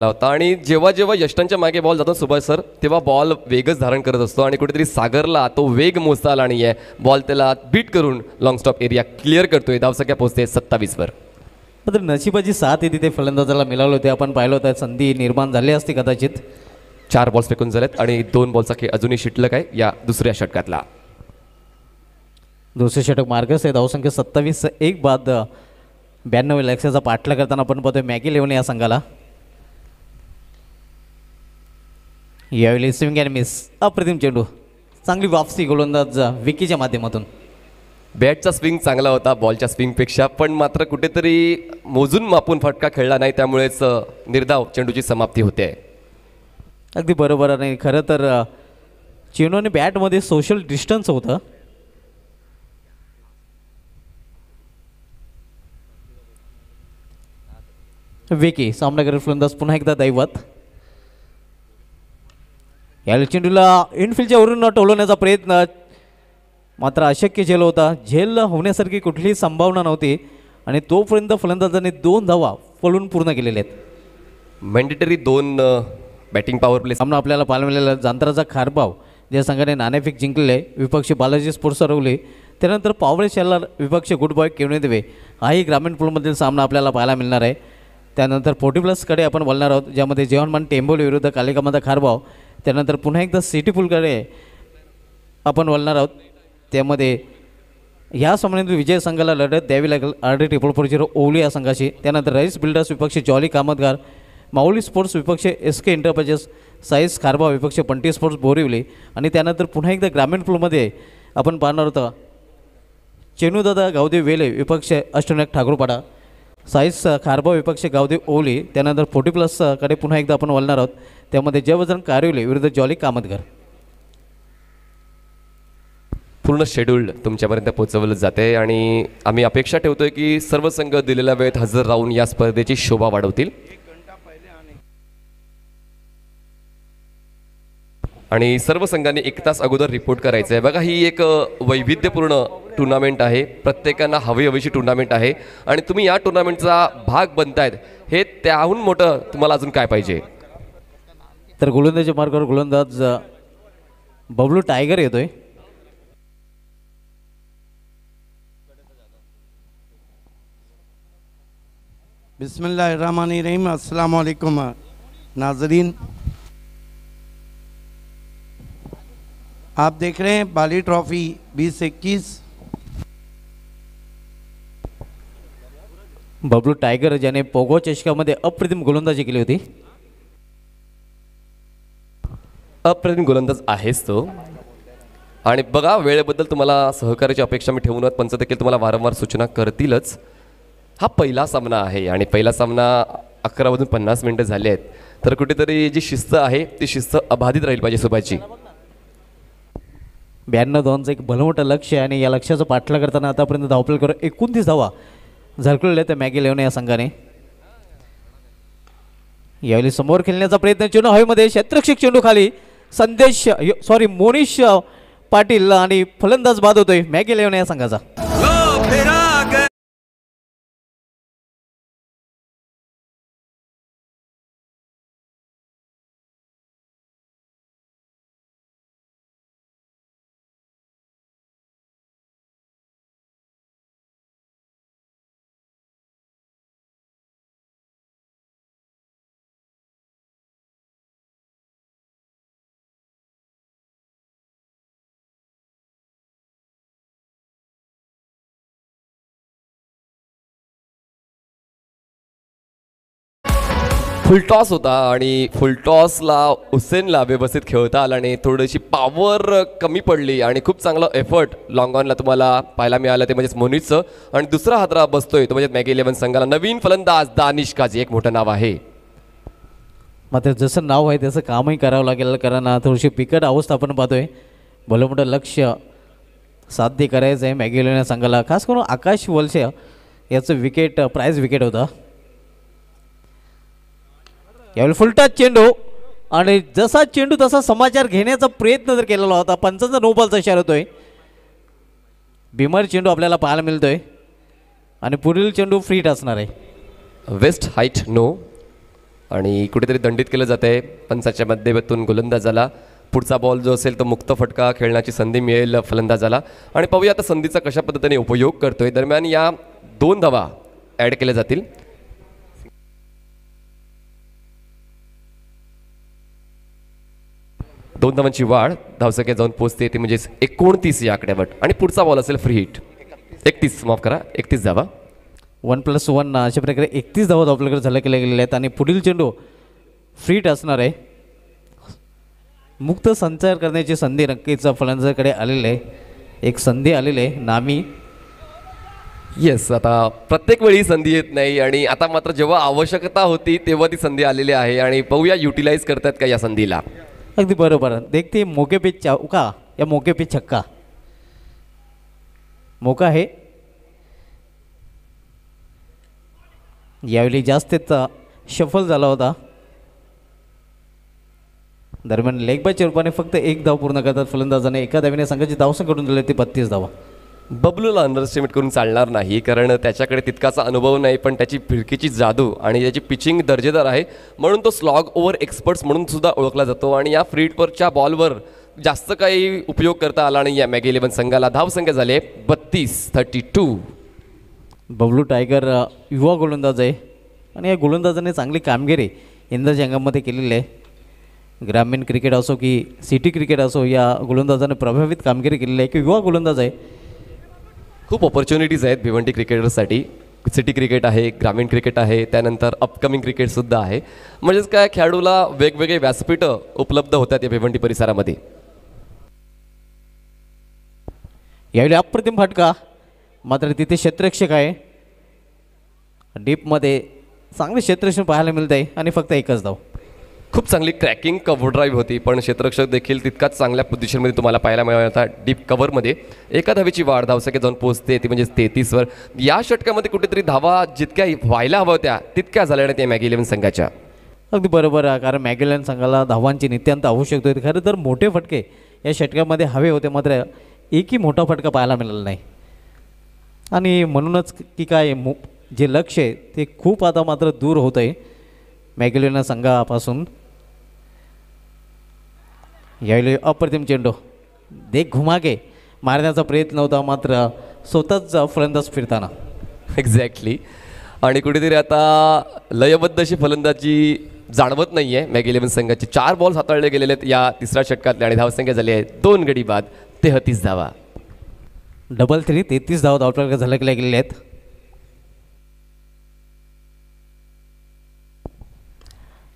होता आणि जेव्हा जेव्हा यष्टांच्या मागे बॉल जातो सुभाष सर, तेव्हा बॉल वेगच धारण करत असतो आणि कुठेतरी सागरला तो वेग मोजता आला नाही आहे. बॉल त्याला बीट करून लॉंग स्टॉप एरिया क्लिअर करतोय. धावसंख्या पोहोचते 27 वर. मात्र नशिबाची साथ आहे तिथे फलंदाजाला मिळालं होते. आपण पाहिलं होतं संधी निर्माण झाली असती कदाचित. 4 बॉल्स फेकून झालेत आणि 2 बॉलचा खेळ अजूनही शिल्लक आहे या दुसऱ्या षटकातला. दुसरे षटक मार्गस आहे. धावसंख्या 27. एक बाद 92 लक्ष्याचा पाठला करताना आपण पाहतोय मॅगी लेवन या संघाला. यावेळी स्विंग अँड मिस. अप्रतिम चेंडू. चांगली वापसी गोलंदाज विकीच्या माध्यमातून. बॅटचा स्विंग चांगला होता बॉलच्या स्विंगपेक्षा, पण मात्र कुठेतरी मोजून मापून फटका खेळला नाही, त्यामुळेच निर्धाव चेंडूची समाप्ती होते. अगदी बरोबर. आणि खरं तर चेंडू आणि बॅटमध्ये सोशल डिस्टन्स होतं. विकी सामना करेल फलंदाज पुन्हा एकदा दैवत. या चेंडूला इनफिल्डच्या वरून टोलवण्याचा प्रयत्न मात्र अशक्य झेल होता. झेल होण्यासारखी कुठलीही संभावना नव्हती आणि तोपर्यंत फलंदाजाने 2 धावा पळून पूर्ण केलेल्या आहेत. Mandatory 2 batting power play. सामना आपल्याला पाहायला मिळालेला जांतराचा खारबाव ज्या संघाने नाणेफेक जिंकलेले विपक्षी बालाजी स्पोर्ट्स हरवले. त्यानंतर पॉवर शेलर विपक्षी गुड बॉय केवणे देवे हाही ग्रामीण पूलमधील सामना आपल्याला पाहायला मिळणार आहे. त्यानंतर 40+ आपण बोलणार आहोत, ज्यामध्ये जेवणमान टेंबोली विरुद्ध कालिकामाता खारबाव. त्यानंतर पुन्हा एकदा सिटी पूलकडे आपण बोलणार आहोत. त्यामध्ये ह्या सामन्यात विजय संघाला लढत द्यावी लागेल RD 440 ओवली या संघाशी. त्यानंतर राईस बिल्डर्स विपक्षी जॉली कामतगार, माऊली स्पोर्ट्स विपक्ष SK एंटरप्राइजेस, साईस खारबाव विपक्ष पंटी स्पोर्ट्स बोरिवली. आणि त्यानंतर पुन्हा एकदा ग्रामीण पूलमध्ये आपण पाहणार होतो चेनूदादा गावदेव वेले विपक्ष अष्टनायक ठाकूरपाडा, साईस खारबाव विपक्ष गावदेव ओवली. त्यानंतर 40+ कडे पुन्हा एकदा आपण बोलणार आहोत, त्यामध्ये जयवजन कारिवले विरुद्ध जॉली कामतगार. पूर्ण शेड्यूल तुमच्यापर्यंत पोहोचवलं जाते आणि आम्ही अपेक्षा ठेवतोय की सर्व संघ दिलेल्या वेळेत हजर राहून या स्पर्धेची शोभा वाढवतील. आणि सर्व संघांनी 1 तास अगोदर रिपोर्ट करायचं आहे. बघा, ही एक वैविध्यपूर्ण टुर्नामेंट आहे. प्रत्येकांना हवीशी टुर्नामेंट आहे आणि तुम्ही या टुर्नामेंटचा भाग बनतायत, हे त्याहून मोठं तुम्हाला अजून काय पाहिजे. तर गोलंदाजीच्या मार्गावर गोलंदाज बबलू टायगर येतोय. बिस्मिल्लाहिर्रहमानिर्रहीम. अस्सलाम वालेकुम नाजरीन, आप देख रहे हैं बाली ट्रॉफी 2021. बबलू टायगर ज्याने पोगो चषकामध्ये अप्रतिम गोलंदाजी केली होती. अप्रतिम गोलंदाज आहेच तो. आणि बघा, वेळेबद्दल तुम्हाला सहकार्याची अपेक्षा मी ठेवूनच पंच देखील तुम्हाला वारंवार सूचना करतीलच. हा पहिला सामना आहे आणि पहिला सामना 11 वाजून 50 मिनिटं झाले आहेत, तर कुठेतरी जी शिस्त आहे ती शिस्त अबाधित राहील पाहिजे सुभाषची. 92 धावांचं एक भलं मोठं लक्ष आहे आणि या लक्ष्याचा पाठला करताना आतापर्यंत धावफलक करून 29 धावा झळकलेल्या त्या मॅगी लेवन या संघाने. यावेळी समोर खेळण्याचा प्रयत्न, चेंडू हवेमध्ये, क्षेत्ररक्षक चेंडू खाली, संदेश मोनिश पाटील आणि फलंदाज बाद होतोय मॅगी लेवन या संघाचा. फुलटॉस होता आणि फुलटॉसला हुसेनला व्यवस्थित खेळता आला आणि थोडीशी पॉवर कमी पडली आणि खूप चांगला एफर्ट लॉंग ऑनला तुम्हाला पाहायला मिळालं ते म्हणजेच मोनितचं. आणि दुसरा हादरा बसतोय तो म्हणजे मॅगी 11 संघाला नवीन फलंदाज दानिश काझी, एक मोठं नाव आहे. मात्र जसं नाव आहे त्याचं कामही करावं लागेल, कारण थोडीशी बिकट अवस्था आपण पाहतोय. भलं मोठं लक्ष साध्य करायचं आहे मॅगी 11 संघाला. खास करून आकाश वलसे याचं विकेट प्राइज विकेट होतं. यावेळी फुलटॉस चेंडू आणि जसा चेंडू तसा समाचार घेण्याचा प्रयत्न जर केलेला होता. पंचांचा नो बॉलचा इशारा होतोय. बिमार चेंडू आपल्याला पाहायला मिळतोय आणि पुढील चेंडू फ्रीट असणार आहे. वेस्ट हाईट नो आणि कुठेतरी दंडित केलं जात आहे पंचाच्या माध्यमातून गोलंदाजाला. पुढचा बॉल जो असेल तो मुक्त फटका खेळण्याची संधी मिळेल फलंदाजाला. आणि पाहूया आता संधीचा कशा पद्धतीने उपयोग करतोय. दरम्यान या 2 धावा ॲड केल्या जातील. दोन धावांची वाढ, धावसंख्या जाऊन पोहोचते ती म्हणजेच 29 या आकड्यावर. आणि पुढचा बॉल असेल फ्री हिट. 31 माफ करा, 31 धावा. 1+1 अशा प्रकारे 31 धावा आपल्याकडे झलकल्या गेलेल्या आहेत आणि पुढील चेंडू फ्रीट असणार आहे. मुक्त संचार करण्याची संधी नक्कीच फलंदाजाकडे आलेली आहे. एक संधी आलेली आहे नामी. येस, आता प्रत्येक वेळी संधी येत नाही आणि आता मात्र जेव्हा आवश्यकता होती तेव्हा ती संधी आलेली आहे आणि पाहूया युटिलाइज करतात का या संधीला. अगदी बरोबर. देखते मोके पे चौका या मोके पे छक्का. मोका आहे यावेळी जास्तीच शफल झाला होता. दरम्यान लेग बायच्या रूपाने फक्त 1 धाव पूर्ण करतात फलंदाजाने. एका धावीने संघाची धावसंख्या कडून दिली ती 32 धावा. बबलूला अंडरस्टिमेट करून चालणार नाही, कारण त्याच्याकडे तितकाचा अनुभव नाही, पण त्याची फिरकीची जादू आणि त्याची पिचिंग दर्जेदार आहे म्हणून तो स्लॉग ओव्हर एक्सपर्ट्स म्हणून सुद्धा ओळखला जातो. आणि या फ्रीटवरच्या बॉलवर जास्त काही उपयोग करता आला नाही या मॅगी 11 संघाला. धावसंख्या झाली 32-32. बबलू टायगर युवा गोलंदाज आहे आणि या गोलंदाजाने चांगली कामगिरी इंद्रजी अंगामध्ये केलेली आहे. ग्रामीण क्रिकेट असो की सिटी क्रिकेट असो, या गोलंदाजाने प्रभावित कामगिरी केलेली आहे. की युवा गोलंदाज आहे. खूप ऑपॉर्च्युनिटीज आहेत भिवंडी क्रिकेटर्ससाठी. सिटी क्रिकेट आहे, ग्रामीण क्रिकेट आहे, त्यानंतर अपकमिंग क्रिकेटसुद्धा आहे. म्हणजेच काय, खेळाडूला वेगवेगळे व्यासपीठं उपलब्ध होतात या भिवंडी परिसरामध्ये. यावेळी अप्रतिम फटका, मात्र तिथे क्षेत्ररक्षक आहे. डीपमध्ये चांगले क्षेत्ररक्षण पाहायला मिळत आहे आणि फक्त 1च धाव. खूप चांगली क्रॅकिंग कव्हर ड्राईव्ह होती, पण क्षेत्ररक्षक देखील तितकाच चांगल्या पोझिशनमध्ये तुम्हाला पाहायला मिळाला होता डीप कव्हरमध्ये. एका धावेची वाढ, धावसंख्या जाऊन पोहोचते ती म्हणजे 33वर. या षटकामध्ये कुठेतरी धावा जितक्या व्हायला हव्या होत्या तितक्या झाल्या नाही त्या मॅगी 11 संघाच्या. अगदी बरोबर आहे, कारण मॅगी 11 संघाला धावांची नित्यांत आवश्यकता होती. खरं तर मोठे फटके या षटकामध्ये हवे होते, मात्र एकही मोठा फटका पाहायला मिळाला नाही. आणि म्हणूनच की काय जे लक्ष आहे ते खूप आता मात्र दूर होत आहे मॅगी 11 संघापासून. यावेळी अप्रतिम चेंडू देख घुमाके मारण्याचा प्रयत्न होता, मात्र स्वतःच फलंदाज फिरताना. एक्झॅक्टली. आणि कुठेतरी आता लयबद्ध अशी फलंदाजी जाणवत नाही आहे मॅगी 11 संघाची. 4 बॉल्स हाताळले गेलेले आहेत या तिसऱ्या षटकातले आणि धावसंख्या झाली आहे 2 गडी बाद 33 धावा. डबल 3 33 धावा धावपळका झलकल्या गेलेल्या आहेत.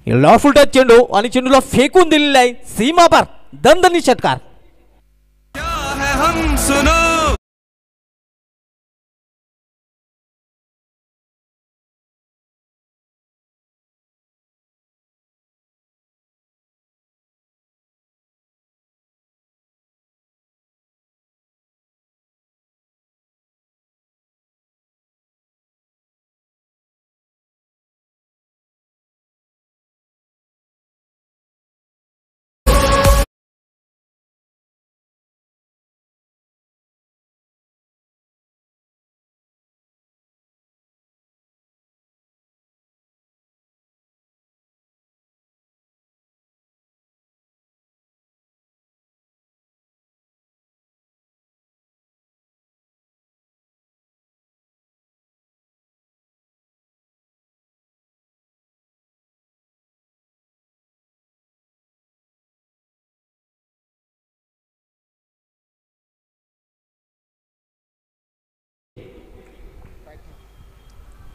लॉफुलटा चेंडू आणि चेंडूला फेकून दिलेला आहे सीमा पार. दणदणीत षटकार.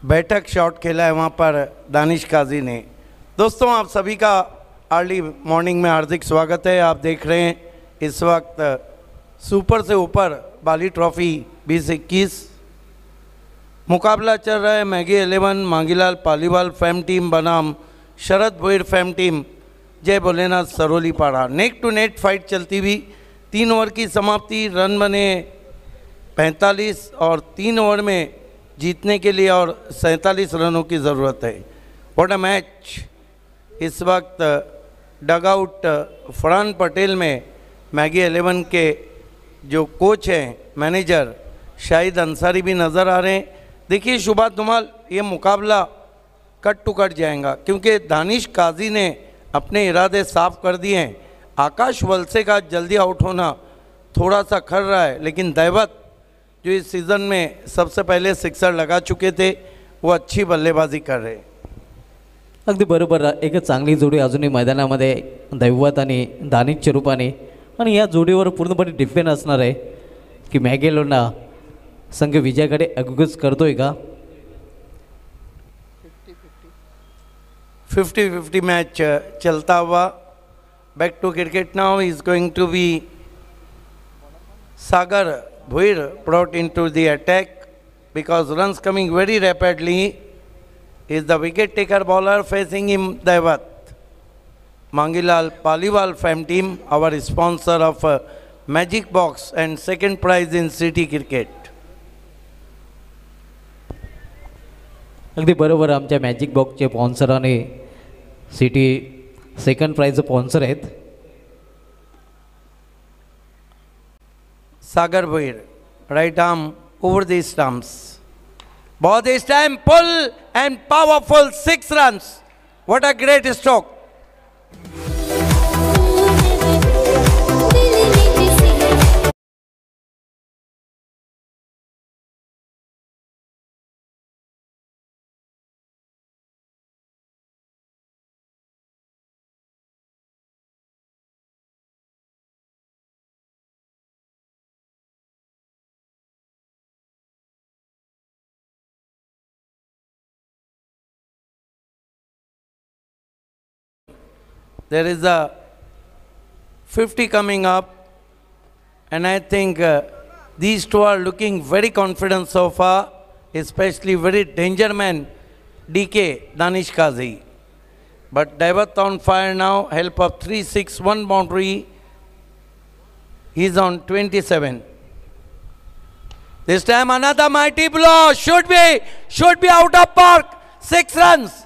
बैठक शॉट खेला है वहाँ पर दानिश काजी ने दोस्तों आप सभी का अर्ली मॉर्निंग में हार्दिक स्वागत है। आप देख रहे हैं इस वक्त सुपर से ऊपर बाली ट्रॉफी 2021 मुकाबला चल रहा है। Maggi 11 Mangilal Paliwal fam team बनाम Sharad Bhoir fam team Jai Bholenath Saroli Pada. Neck to net fight चलती हुई 3 ओवर की समाप्ति, रन बने 45 और 3 ओवर में जीतने के लिए और 47 रनों की ज़रूरत है। What a match. इस वक्त डगआउट फरहान पटेल में मैगी 11 के जो कोच हैं, मैनेजर शाहिद अंसारी भी नज़र आ रहे हैं। देखिए शुभा धुमाल, ये मुकाबला कट टू कट जाएगा क्योंकि दानिश काजी ने अपने इरादे साफ कर दिए हैं। आकाश वलसे का जल्दी आउट होना थोड़ा सा खर रहा है, लेकिन दैवत जो इस सीज़न में सबसे पहले सिक्सर लगा चुके थे वो अच्छी बल्लेबाजी कर रहे हैं। अगदी बरोबर, एक चांगली जोडी अजूनही मैदानामध्ये दैवत आणि दानिशच्या रूपाने, आणि या जोडीवर पूर्णपणे डिपेंड असणार आहे की मॅगेलोना संघ विजयाकडे अग्रेस करतोय का। 50-50 मैच चलता हुआ। Back to cricket now is going to be Sagar Bhoir brought into the attack because runs coming very rapidly. Is the wicket taker bowler facing him Devat. Mangilal Paliwal fam team, our sponsor of Magic Box and second prize in city cricket. अगदी बरोबर, आमच्या मॅजिक बॉक्सचे स्पॉन्सर आणि सिटी सेकंड प्राइज स्पॉन्सर आहेत। Sagar Bhoir, right arm over the stumps. Ball this time, pull and powerful 6 runs. What a great stroke. There is a 50 coming up, and I think these two are looking very confident so far, especially very danger man DK Danish Kazi. But Devat on fire now, help of 3-6-1 boundary. He's on 27. This time another mighty blow, should be out of park. 6 runs.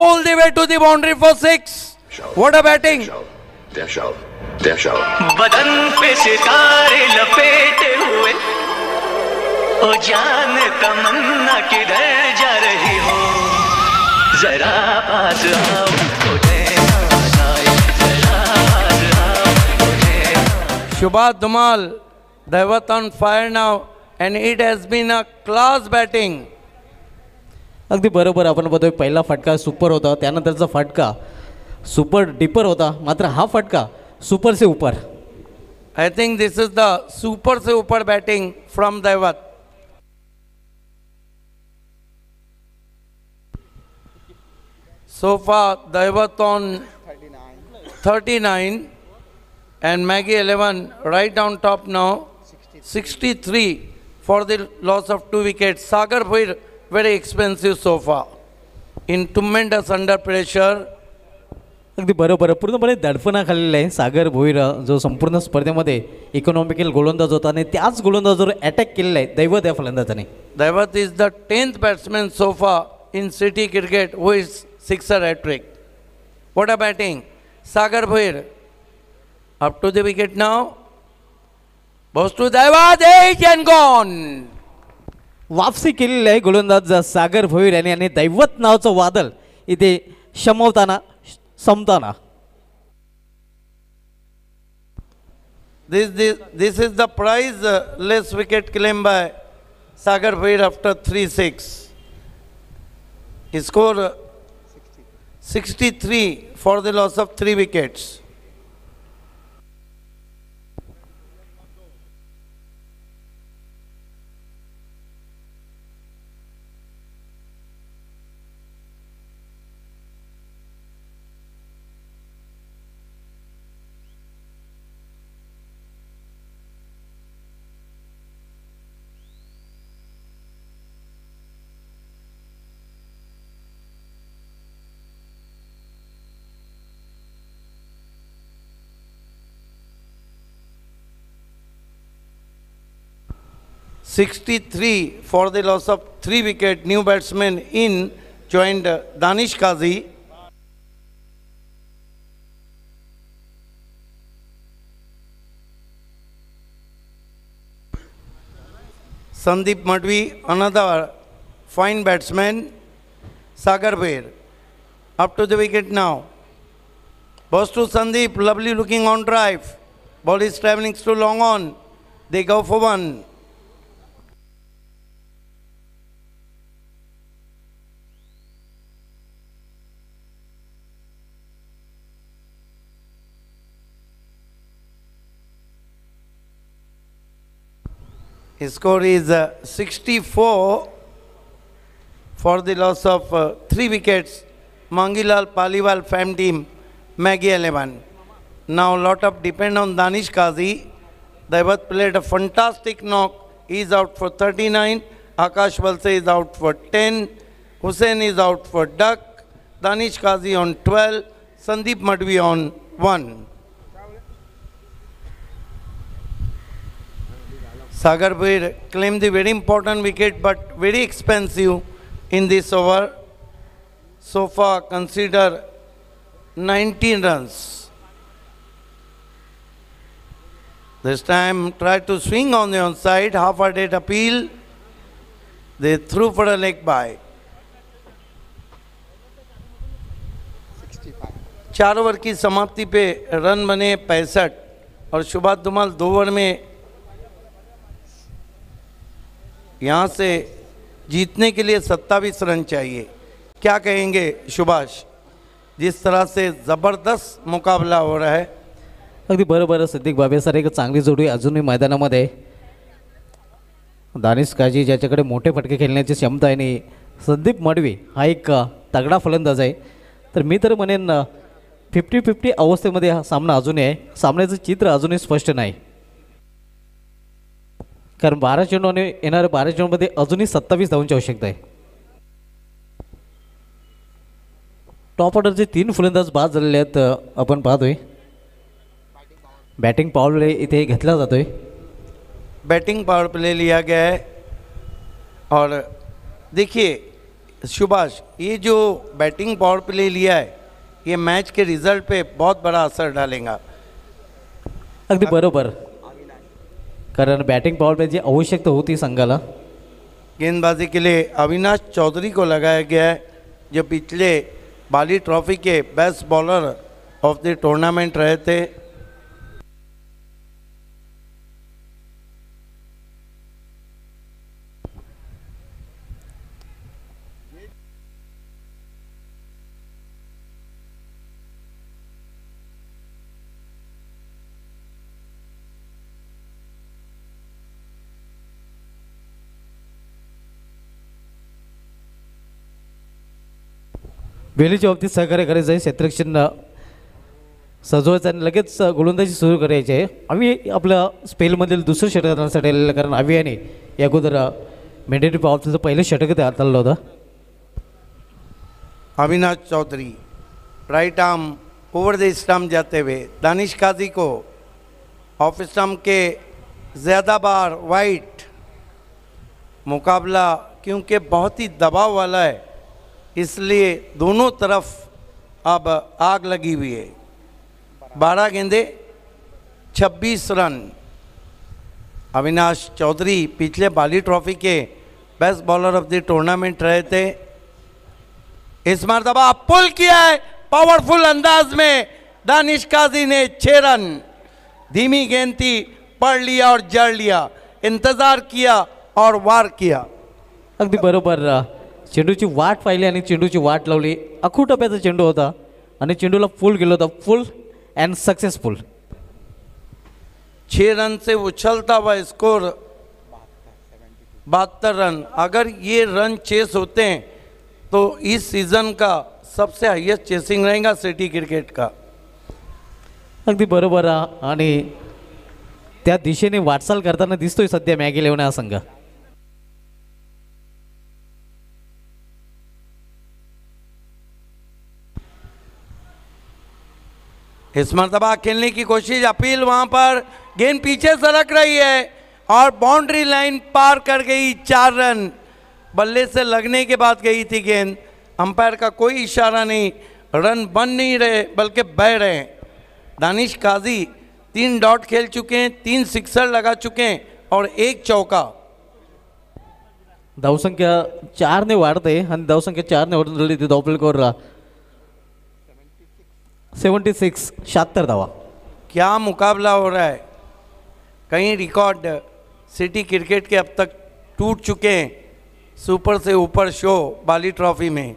All the way to the boundary for 6. What a batting! Der Schau. बदन पे सितारे लपेटे हुए, ओ जान तमन्ना किधर जा रही हो, जरा पास आओ मुझे बताए, जरा पास आओ मुझे। Shubha Dhumal, Devat on fire now, and it has been a class batting. अगदी बरोबर, आपण बघतोय पहिला फटका सुपर होता, त्यानंतरचा फटका सुपर डिपर होता, मात्र हा फटका सुपर से ऊपर। I think this is the super se upar batting from Devat. So far Devat on 39. and Maggie 11 right on top now. 63 for the loss of 2 wickets. Sagar Bhoir very expensive so far. In tremendous under pressure. अगदी बरोबर पूर्णपणे दडपणाखालेला आहे सागर भोईर जो संपूर्ण स्पर्धेमध्ये इकॉनॉमिकल गोलंदाज होता आणि त्याच गोलंदाजावर अटॅक केलेला आहे दैवत या फलंदाजाने. Daivat is the 10th batsman so far in city cricket who is sixer hat-trick. What a batting. Sagar Bhoir up to the wicket now. Goes to Daivat, 8 and gone. वापसी केलेली आहे गोलंदाज सागर भोईर यांनी आणि दैवत नावाचं वादळ इथे शमवताना संपताना. This is the prize less wicket claim by Sagar Bhoir after 3-6. He scored 63 for the loss of 3 wickets. (63) for the loss of 3 wicket. New batsman in joined Danish Kazi. Sandeep Madhvi, another fine batsman. Sagar Bhoir up to the wicket now. Balls to Sandeep, lovely looking on drive. Ball is travelling too long on. They go for 1. His score is 64 for the loss of 3 wickets. Mangilal Paliwal fam team, Maggie 11. Now lot of depend on Danish Kazi. Daivat played a fantastic knock. He is out for 39. Akash Valse is out for 10. Hussain is out for duck. Danish Kazi on 12. Sandeep Madhvi on 1. Sagar Bhoir claimed the very important wicket but very expensive in this over. So far consider 19 runs. This time tried to swing on the onside, half-hearted appeal. They threw for a leg by. 4 over की समाप्ति पे रन बने 65 और सुभाष धुमाल 2 ओवर में यहाँ से जीतने के लिए 27 रन चाहिए. क्या कहेंगे सुभाष, जिस तरह से ज़बरदस्त मुकाबला हो रहा है. अगदी बरोबर सिद्दीक बाबे सर एक चांगली जोडी अजूनही मैदानामध्ये. दानिश काजी ज्याच्याकडे मोठे फटके खेळण्याची क्षमता आहे आणि संदीप मडवी हा एक तगडा फलंदाज आहे. तर मी तर म्हणेन 50-50 अवस्थेमध्ये हा सामना अजूनही आहे. सामन्याचं चित्र अजूनही स्पष्ट नाही कारण 12 चेंडू आणि येणाऱ्या 12 चेंडूमध्ये अजूनही 27 धावांची आवश्यकता आहे. टॉप ऑर्डरचे 3 फलंदाज बाद झालेले आहेत. आपण पाहतोय बैटिंग पावर प्ले इथे घेतला जातोय. बैटिंग पावर प्ले लिया गया है और देखिए सुभाष, ये जो बैटिंग पावर प्ले लिया है ये मैच के रिजल्ट पे बहुत बड़ा असर डालेगा. अगदी बरोबर कारण बैटिंग पावर प्ले जी आवश्यकता होती संघाला. गेंदबाजी के लिए अविनाश चौधरी को लगाया गया है जो पिछले बाली ट्रॉफी के best bowler of the tournament रहे थे. वेळेच्या बाबतीत सहकार्य करायचं आहे. क्षेत्ररक्षण सजवायचं आणि लगेच गोलंदाजी सुरू करायची आहे. आम्ही आपल्या स्पेलमधील दुसरं षटक करण्यासाठी आलेलं, कारण अभियाने या अगोदर मेंडेटरी पॉवरचं पहिलं षटक ते हाताळलं होतं. Avinash Chaudhari right arm over the stump जाते हुए, दानिश काजी को ऑफ स्टम्प के ज़्यादा बार वाइट. मुकाबला क्योंकि बहुत ही दबाव वाला है इसलिए दोनों तरफ अब आग लगी हुई है. 12 गेंदे 26 रन. अविनाश चौधरी पिछले बाली ट्रॉफी के best bowler of the tournament रहे थे. इस मरतबा पुल किया है पावरफुल अंदाज में. दानिश काजी ने 6 रन. धीमी गेंद थी, पढ़ लिया और जड़ लिया, इंतजार किया और वार किया. अगदी बरोबर. चेंडूची वाट पाहिली आणि चेंडूची वाट लावली. अखू टप्प्याचा चेंडू होता आणि चेंडूला फुल गेलो होता. फुल अँड सक्सेसफुल. 6 रन से उछलता हुआ स्कोर 72 रन. अगर ये रन चेस होते हैं तो इस सीजन का सबसे हाईएस्ट चेसिंग रहेगा सिटी क्रिकेट का. अगदी बरोबर. आणि त्या दिशेने वाटचाल करताना दिसतोय सध्या मॅगी लेवन हा संघ. इस मरतबा खेलने की कोशिश, अपील वहां पर, गेंद पीछे सरक रही है और बाउंड्री लाइन पार कर गई. 4 रन. बल्ले से लगने के बाद गई थी गेंद. अंपायर का कोई इशारा नहीं. रन बन नहीं रहे बल्कि बह रहे हैं. दानिश काजी 3 डॉट खेल चुके हैं, 3 सिक्सर लगा चुके हैं और 1 चौका. धावसंख्या 4 ने वाढते आणि धावसंख्या 4 ने वाढून झाली. तिथे धावफलकावर 76 76 धावा. क्या मुकाबला हो रहा है. कई रिकॉर्ड सिटी क्रिकेट के अब तक टूट चुके हैं. सुपर से ऊपर शो बाली ट्रॉफी में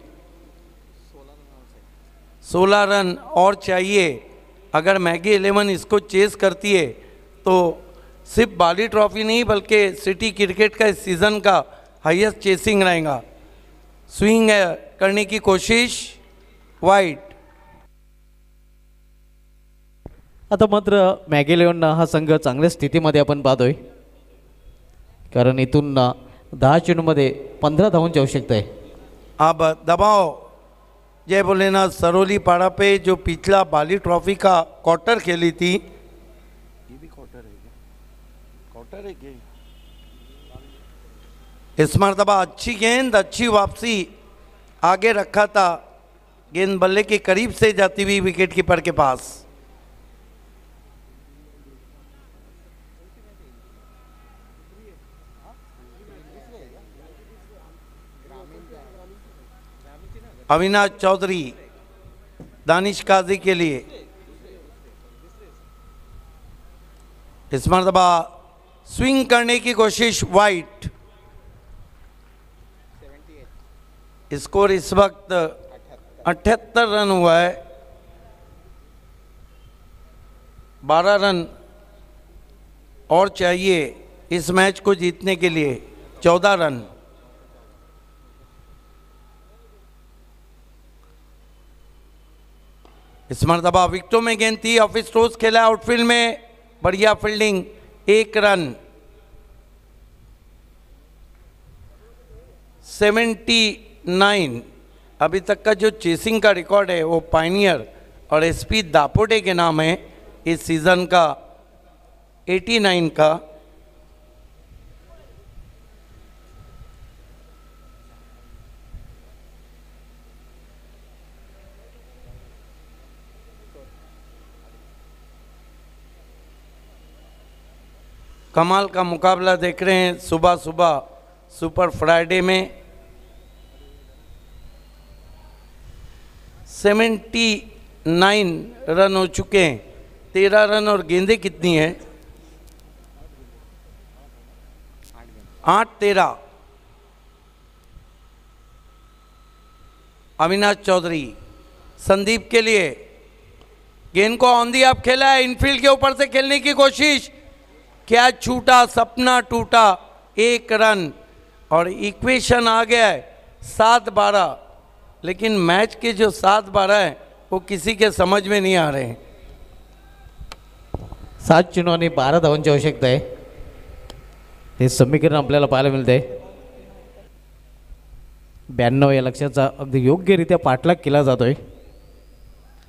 16 रन और चाहिए. अगर मैगी 11 इसको चेस करती है तो सिर्फ बाली ट्रॉफी नहीं बल्कि सिटी क्रिकेट का इस सीज़न का हाईएस्ट चेसिंग रहेगा. स्विंग करने की कोशिश, वाइड. आता मात्र मॅगी इलेव्हन हा संघ चांगल्या स्थितीमध्ये आपण पाहतोय, कारण इथून 10 चेंडूमध्ये 15 धावांची आवश्यकता आहे. अब दबाव जय भोलेनाथ सरोली पाड़ा पे जो पिछला बाली ट्रॉफी का क्वार्टर खेली थी, ये भी क्वार्टर है क्या? इस मरतबा अच्छी गेंद, अच्छी वापसी, आगे रखा था, गेंद बल्ले के करीब से जाती हुई विकेट कीपर के पास. अविनाश चौधरी दानिश काजी के लिए इस मरतबा स्विंग करने की कोशिश, वाइट. स्कोर इस वक्त 78 रन हुआ है. 12 रन और चाहिए इस मैच को जीतने के लिए. 14 रन. इस मरतबा विकेटों में गेंद थी, ऑफ स्टोर्स खेला आउटफील्ड में, बढ़िया फील्डिंग, 1 रन. 79. अभी तक का जो चेसिंग का रिकॉर्ड है वो पायनियर और एसपी दापोटे के नाम है. इस सीज़न का 89 का. कमाल का मुकाबला देख रहे हैं सुबह सुबह सुपर फ्राइडे में. 79 रन हो चुके हैं. 13 रन और गेंदें कितनी हैं? 8-13. अविनाश चौधरी संदीप के लिए गेंद को ऑन दी अप खेला है, इनफील्ड के ऊपर से खेलने की कोशिश, क्या छूटा, सपना टूटा. 1 रन और इक्वेशन आ गया है 7-12. लेकिन मैच के जो 7-12 है वो किसी के समझ में नहीं आ रहे हैं. 7 चेंडू आणि 12 धावांची आवश्यकता आहे. हे समीकरण आपल्याला पाहायला मिळते. 92 या लक्ष्याचा अगदी योग्यरित्या पाठलाग केला जातोय.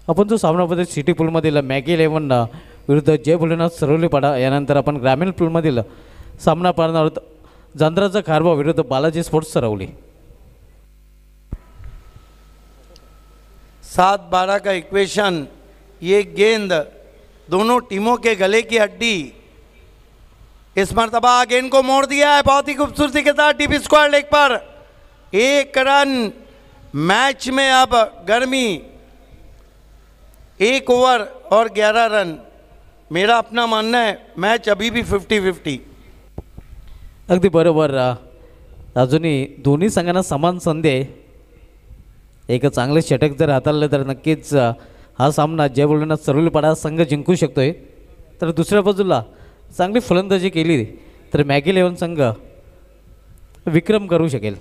आपण जो सामना बघतो सिटी पूलमधील मॅगी 11 विरुद्ध जय भोलेनाथ सरवलीपाडा, यानंतर आपण ग्रामीण पूलमधील सामना पाहणार आहोत जांद्राचा खारबा विरुद्ध बालाजी स्पोर्ट्स सरवली. 7-12 का इक्वेशन, ये गेंद दोनों टीमों के गले की हड्डी. इस मरतबा गेंद को मोड़ दिया है बहुत ही खूबसूरती के साथ डीप स्क्वायर लेग पर. 1 रन मैच में अब गर्मी. 1 ओवर और 11 रन. मेरा अपना मानना है मैच अभी भी 50-50. अगदी बरोबर. अजूनही दोन्ही संघांना समान संधी आहे. एक चांगले षटक जर हाताळलं तर नक्कीच हा सामना जय भोलेनाथ सरवलीपाडा संघ जिंकू शकतोय. तर दुसऱ्या बाजूला चांगली फलंदाजी केली तर मॅगी 11 संघ विक्रम करू शकेल.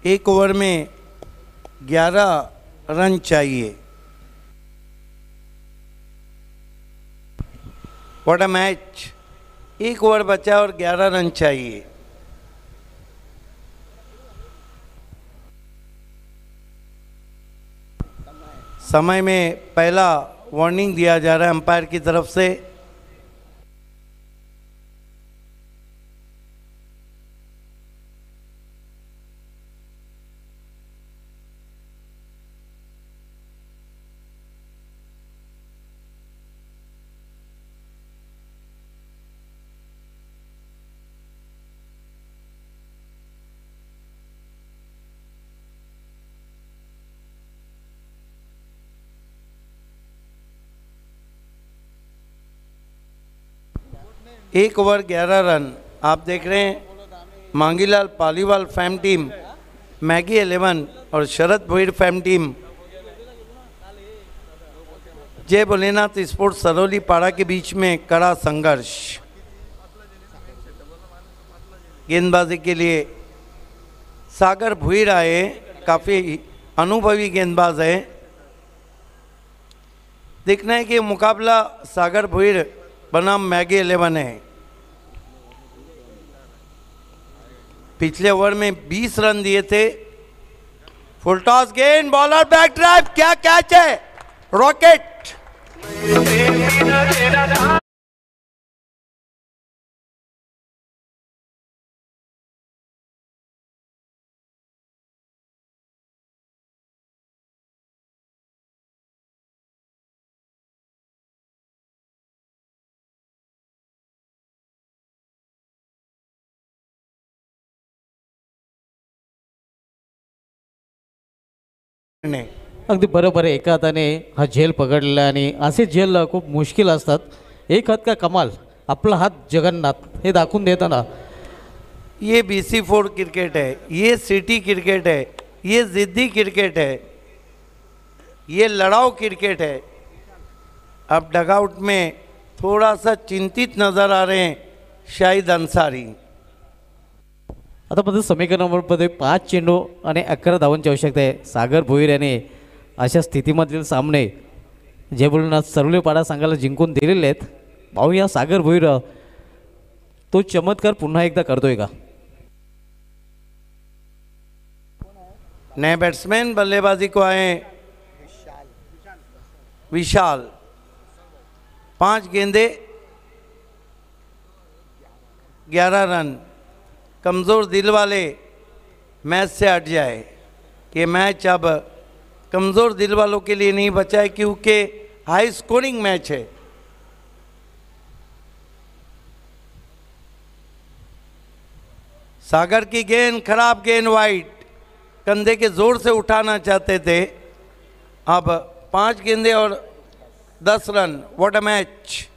एक ओवर में 11 रन चाहिए. What a match. 1 ओवर बचा और 11 रन चाहिए. समय में पहला वार्निंग दिया जा रहा है अंपायर की तरफ से. एक ओवर 11 रन. आप देख रहे हैं Mangilal Paliwal fam team, Maggi 11 और शरद भोईर फैम टीम जय भोलेनाथ स्पोर्ट्स सरौली पाड़ा के बीच में कड़ा संघर्ष. गेंदबाजी के लिए सागर भोईर आए, काफ़ी अनुभवी गेंदबाज है. देखना है कि मुकाबला सागर भोईर बनाम मैगी 11 है. पिछले ओवर में 20 रन दिए थे. फुल टॉस गेंद, बॉलर बैक ड्राइव, क्या कैच है. रॉकेट. अगदी बरोबर आहे. एका हाताने हा झेल पकडलेला आणि असे झेल खूप मुश्किल असतात. एक हात का कमाल, आपला हात जगन्नाथ हे दाखवून देताना. ये BC4 क्रिकेट है, ये सिटी क्रिकेट है, ये जिद्दी क्रिकेट है, ये लड़ाऊ क्रिकेट है. अब डगआउट में थोड़ा सा चिंतित नजर आ रहे हैं शाहिद अंसारी. आता मध्ये समीकरणामध्ये 5 चेंडू आणि 11 धावांची आवश्यकता आहे. सागर भोईर याने अशा स्थितीमधील सामने जय भोलेनाथ सरवलीपाडा संघाला जिंकून दिलेले आहेत. पाहूया सागर भोईर तो चमत्कार पुन्हा एकदा करतोय का. नए बैट्समैन बल्लेबाजी को आए विशाल. 5 गेंदे 11 रन. कमज़ोर दिल वाले मैच से हट जाए. कि मैच अब कमज़ोर दिल वालों के लिए नहीं बचा है क्योंकि हाई स्कोरिंग मैच है. सागर की गेंद, खराब गेंद, वाइड. कंधे के जोर से उठाना चाहते थे. अब 5 गेंदे और 10 रन. What a match.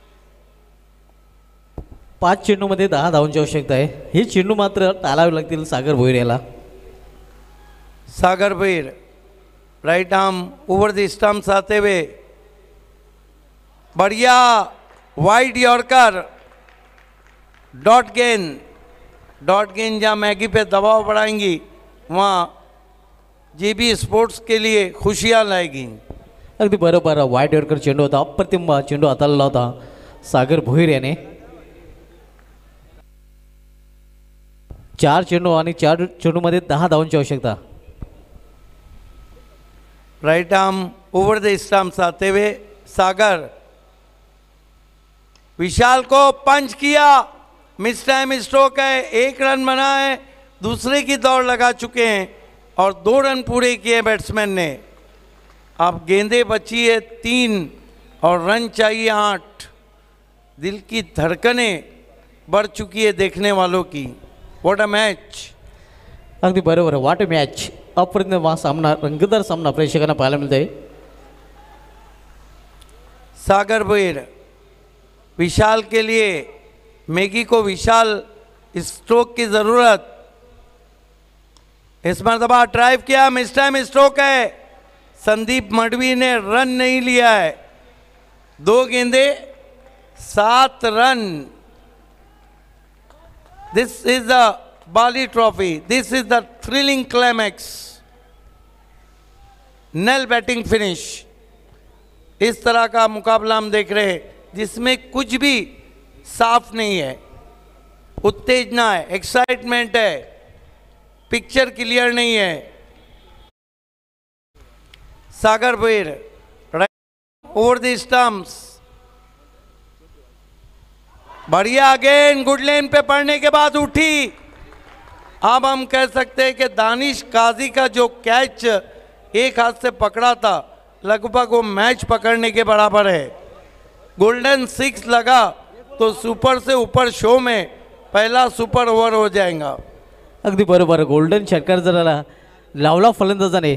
5 चेंडूमध्ये 10 धावांची आवश्यकता आहे. हे चेंडू मात्र टाळावे लागतील सागर भोईर याला. Sagar Bhoir right arm over the stumps आते हुए बढ़िया वाइड यॉर्कर डॉट गेंद जहाँ मैगी पे दबाव बढ़ाएंगी वहाँ जीबी स्पोर्ट्स के लिए खुशियाँ लाएगी. अगदी बरोबर वाईट यॉर्कर चेंडू होता. अप्रतिम चेंडू हाताळला होता सागर भोईर याने. 4 चेंडू आणि 4 चेंडूमध्ये 10 धावांची आवश्यकता. Right arm over the stumps आते हुए सागर विशाल को पंच किया. मिस टाइम स्ट्रोक है. 1 रन बना है. दूसरे की दौड़ लगा चुके हैं और 2 रन पूरे किए बैट्समैन ने. अब गेंदे बची है 3 और रन चाहिए 8. दिल की धड़कनें बढ़ चुकी है देखने वालों की. What a match. अगदी बरोबर वाट मॅच. अप्रतिम सामना रंगतदार सामना प्रेक्षकांना पाहायला मिळतोय. सागर भोईर विशाल के लिए मैगी को विशाल स्ट्रोक की जरूरत. इस मरतबा ड्राइव किया. मिस टाइम स्ट्रोक है. संदीप मडवी ने रन नहीं लिया है. 2 गेंदे 7 run. This is the Bali trophy. This is the thrilling climax. Nail biting finish. इस तरह का मुकाबला हम देख रहे हैं जिसमें कुछ भी साफ नहीं है. उत्तेजना है, एक्साइटमेंट है, पिक्चर क्लियर नहीं है. सागर भोईर ओवर द स्टंप्स बढ़िया अगेन गुड लेन पे पड़ने के बाद उठी. अब हम कह सकते हैं कि दानिश काजी का जो कैच एक हाथ से पकड़ा था लगभग वो मैच पकड़ने के बराबर है. गोल्डन 6 लगा तो सुपर से ऊपर शो में पहला सुपर ओवर हो जाएगा. अगदी बरोबर गोल्डन षटकार जर लावला फलंदाजाने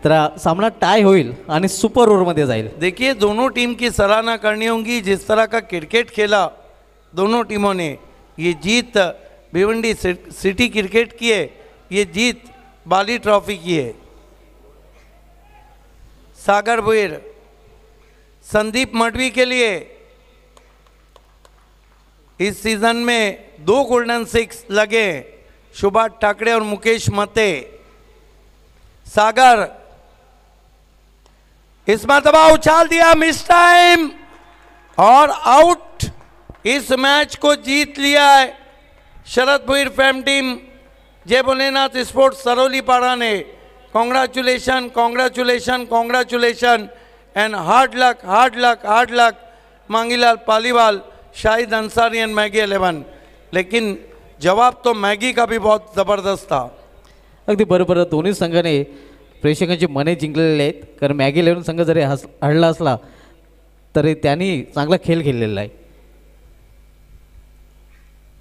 तर सामना टाय होईल आणि सुपर ओव्हरमध्ये जाईल. देखिए दोनों टीम की सराहना करनी होगी. जिस तरह का क्रिकेट खेला दोनों टीमों ने. ये जीत भिवंडी सिटी क्रिकेट की है. ये जीत बाली ट्रॉफी की है. सागर भोईर संदीप मडवी के लिए इस सीजन में 2 गोल्डन 6 लगे. सुभाष ठाकरे और मुकेश मते. सागर इस मरतबा उछाल दिया. मिस टाइम और आउट. इस मैच को जीत लिया है शरद भोईर फैम टीम. जय भोलेनाथ स्पोर्ट्स सरोली पाड़ा ने. Congratulation congratulation congratulation and hard luck Mangilal Paliwal Shahid Ansari and Maggi 11. लेकिन जवाब तो मैगी का भी बहुत ज़बरदस्त था. अगदी बरोबर दोन्ही संघाने प्रेक्षकांची मने जिंकलेले आहेत. कारण मॅगी 11 संघ जरी हरला असला तरी त्यांनी चांगला खेळ खेळलेला आहे.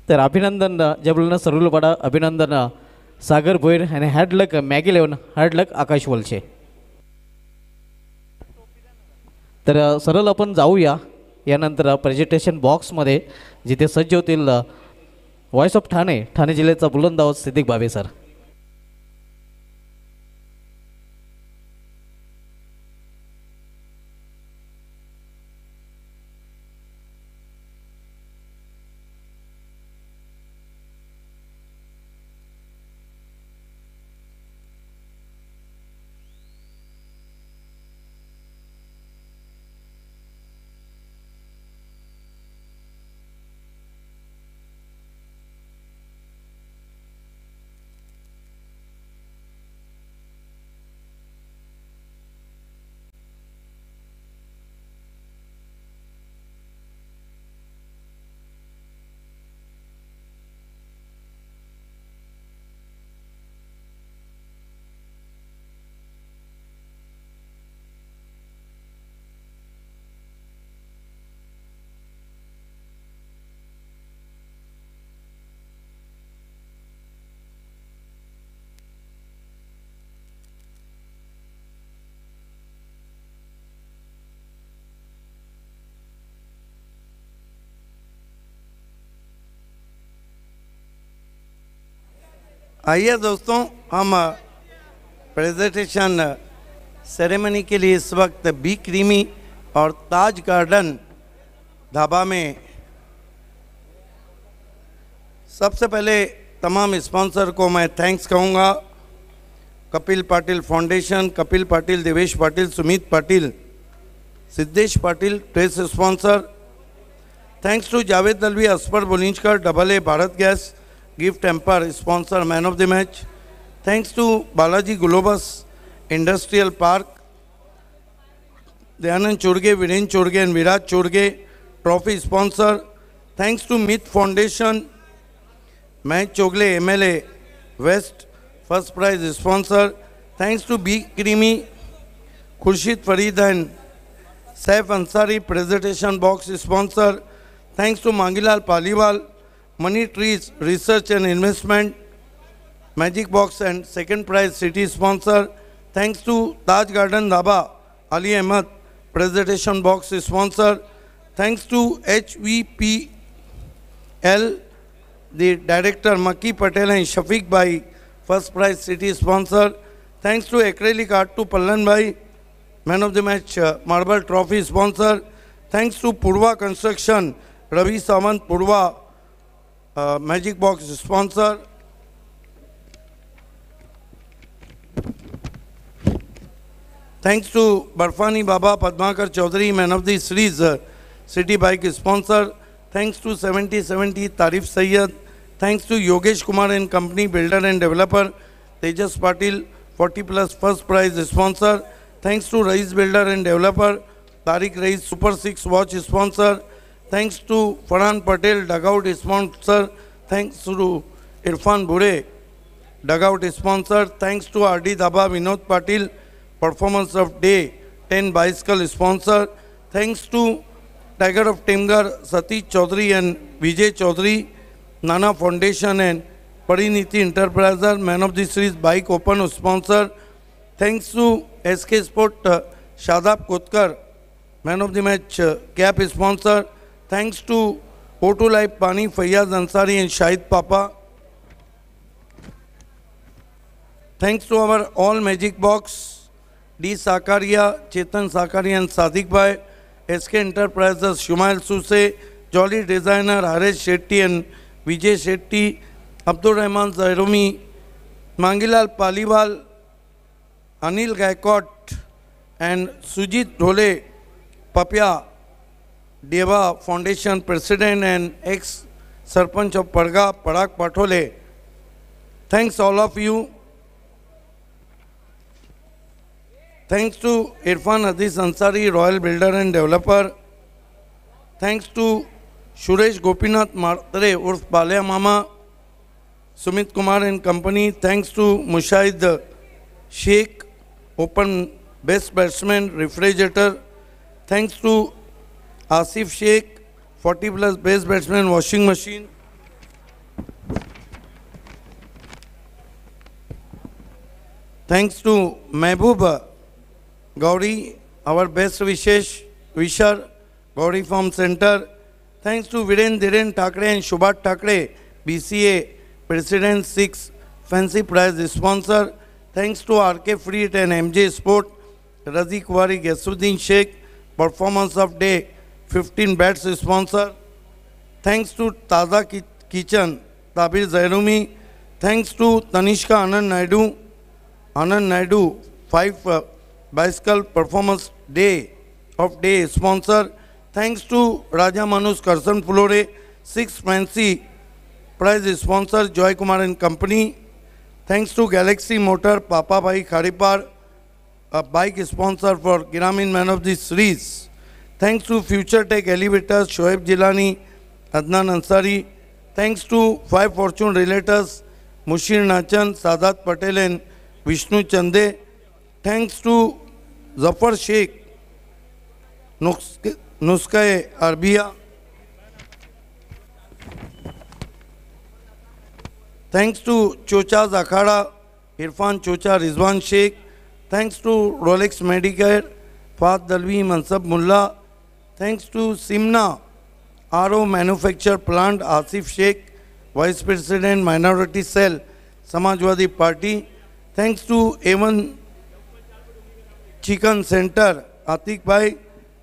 तर अभिनंदन जबलना सरुलपाडा. अभिनंदन सागर भोईर आणि हॅडलक मॅगी 11 हॅडलक आकाश वलशे. तर सरळ आपण जाऊया यानंतर प्रेझेंटेशन बॉक्समध्ये जिथे सज्ज होतील व्हॉइस ऑफ ठाणे जिल्ह्याचा बुलंद आवाज सिद्दीक बाबे सर. आइए दोस्तों, हम प्रेजेंटेशन सेरेमनी के लिए इस वक्त बी क्रीमी और ताज गार्डन ढाबा में सबसे पहले तमाम स्पॉन्सर को मैं थैंक्स कहूँगा। Kapil Patil foundation, Kapil Patil, Devesh Patil, Sumit Patil, Siddhesh Patil press sponsor. Thanks to Javed Dalvi, Aspar Bulinchkar, double A Bharat gas, gift hamper sponsor man of the match. Thanks to Balaji Globus industrial park, Dayanand Chorge, Virendra Chorge and Viraj Chorge trophy sponsor. Thanks to Mit foundation, मैच Chougle MLA west first prize sponsor. Thanks to B creamy, Khurshid Farid and Saif Ansari presentation box sponsor. Thanks to Mangilal Paliwal, money trees research and investment, magic box and second prize city sponsor. Thanks to Taj garden dhaba, Ali Ahmed presentation box sponsor. Thanks to HVPL, the director Maki Patel and Shafiq Bhai, first prize city sponsor. Thanks to acrylic art to Pallan Bhai, man of the match marble trophy sponsor. Thanks to Purva Construction, Ravi Samant Purva, magic box sponsor. Thanks to Barfani Baba Padmakar Chaudhary, man of the series city bike sponsor. Thanks to 7070 Tarif Sayyed. Thanks to Yogesh Kumar and Company, builder and developer. Tejas Patil, 40 plus first prize sponsor. Thanks to Rais Builder and Developer. Tariq Rais, Super 6 watch sponsor. Thanks to Farhan Patel, dugout sponsor. Thanks to Irfan Bure, dugout sponsor. Thanks to RD Dhaba, Vinod Patil, performance of day, 10 bicycle sponsor. Thanks to Tiger of Timgar, Satish Chaudhary and Vijay Chaudhary, Nana Foundation and Pariniti Enterpriser, man of the series bike open sponsor. Thanks to SK Sport, Shadab Kotkar, man of the match cap sponsor. Thanks to O2 Life Pani, Fayyaz Ansari and Shahid Papa. Thanks to our all magic box, D Sakaria, Chetan Sakaria and Sadiq Bhai, SK Enterprises, Shumail Suse, Jolly Designer, Harish Shetty and Vijay Shetty, Abdul Rahman Zairumi, Mangilal Paliwal, Anil Gaikot and Sujit Dhole, Papya, Deva Foundation President and ex-Sarpanch of Parga, Parag Pathole. Thanks all of you. Thanks to Irfan Hadis Ansari, Royal Builder and Developer. Thanks to Suresh Gopinath Matre, Urf Balya Mama, Sumit Kumar and Company. Thanks to Mushahid Sheikh, Open Best Batsman, Refrigerator. Thanks to Asif Sheikh, 40 plus Best Batsman, Washing Machine. Thanks to Mehbooba Gauri, our best wisher, Gauri Farm Center. Thanks to Viren Dhiren Thakre and Shubhat Thakre, BCA, President 6, Fancy Prize sponsor. Thanks to RK Freet and MJ Sport, Razi Kuwari Gasuddin Sheikh, performance of day, 15 bats sponsor. Thanks to Taza Kitchen, Tabir Zairumi. Thanks to Tanishka Anand Naidu, 5 bicycle performance day of day sponsor. Thanks to Raja Manus Karsan Fulore, 6 fancy prize sponsor, Joy Kumar and Company. Thanks to Galaxy Motor, Papa Bhai Kharipar, a bike sponsor for Giramin Man of the Series. Thanks to Future Tech Elevators, Shoaib Jilani, Adnan Ansari. Thanks to 5 Fortune Relators, Mushir Nachan, Sadat Patel and Vishnu Chande. Thanks to Zafar Sheikh, Nuskae Arbia. Thanks to Chocha's Akhada, Irfan Chocha, Rizwan Sheikh. Thanks to Rolex Medicare, Fahd Dalvi, Mansab Mullah. Thanks to Simna, RO Manufacture Plant, Asif Sheikh, Vice President, Minority Cell, Samajwadi Party. Thanks to A1 Chicken Center, Atik Bhai.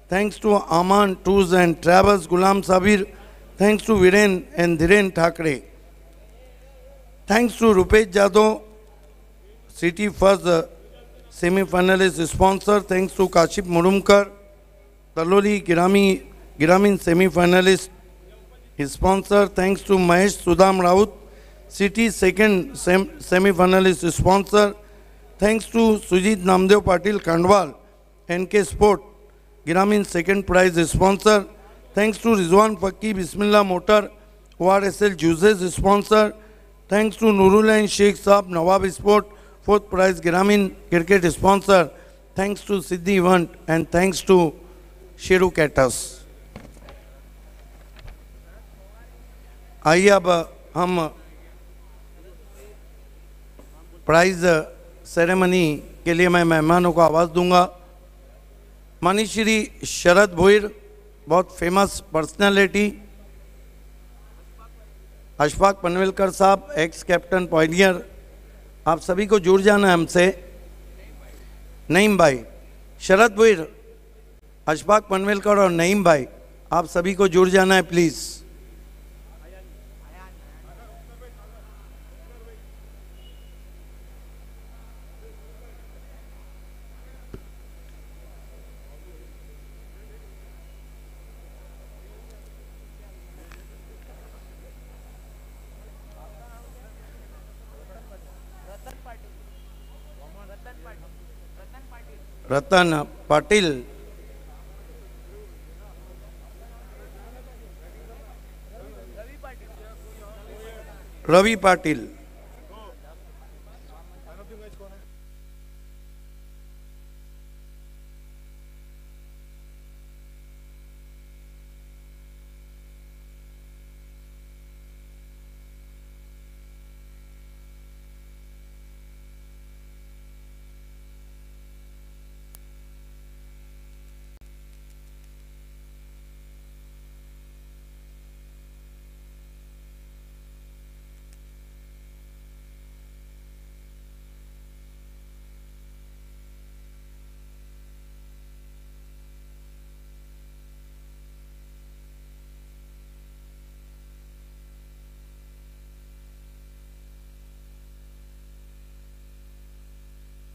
Thanks to Aman Tours and Travels, Gulam Sabir. Thanks to Viren and Dhiren Thakre. Thanks to Rupesh Jadhav, City First semi-finalist sponsor. Thanks to Kashif Murumkar, Taloli Giramin semi-finalist sponsor. Thanks to Mahesh Sudham Raut, City second semi-finalist sponsor. Thanks to Sujit Namdev Patil Kandwal, NK Sport, Giramin second prize sponsor. Thanks to Rizwan Fakki Bismillah Motor, ORSL Juices sponsor. Thanks to Nurul and Sheikh Saab Nawab Sport, fourth prize Giramin cricket sponsor. Thanks to Siddhi Event and thanks to Sheru Catters. आइए अब हम प्राइज सेरेमनी के लिए मैं मेहमानों को आवाज़ दूंगा। माननीय श्री शरद भोईर, बहुत फेमस पर्सनालिटी। अशफाक पनवेलकर साहब, एक्स कैप्टन पॉइनियर, आप सभी को जुड़ जाना है हमसे। नईम भाई, शरद भोईर, अशफाक पनवेलकर और नईम भाई, आप सभी को जुड़ जाना है please. Ratan Patil, Ravi Patil,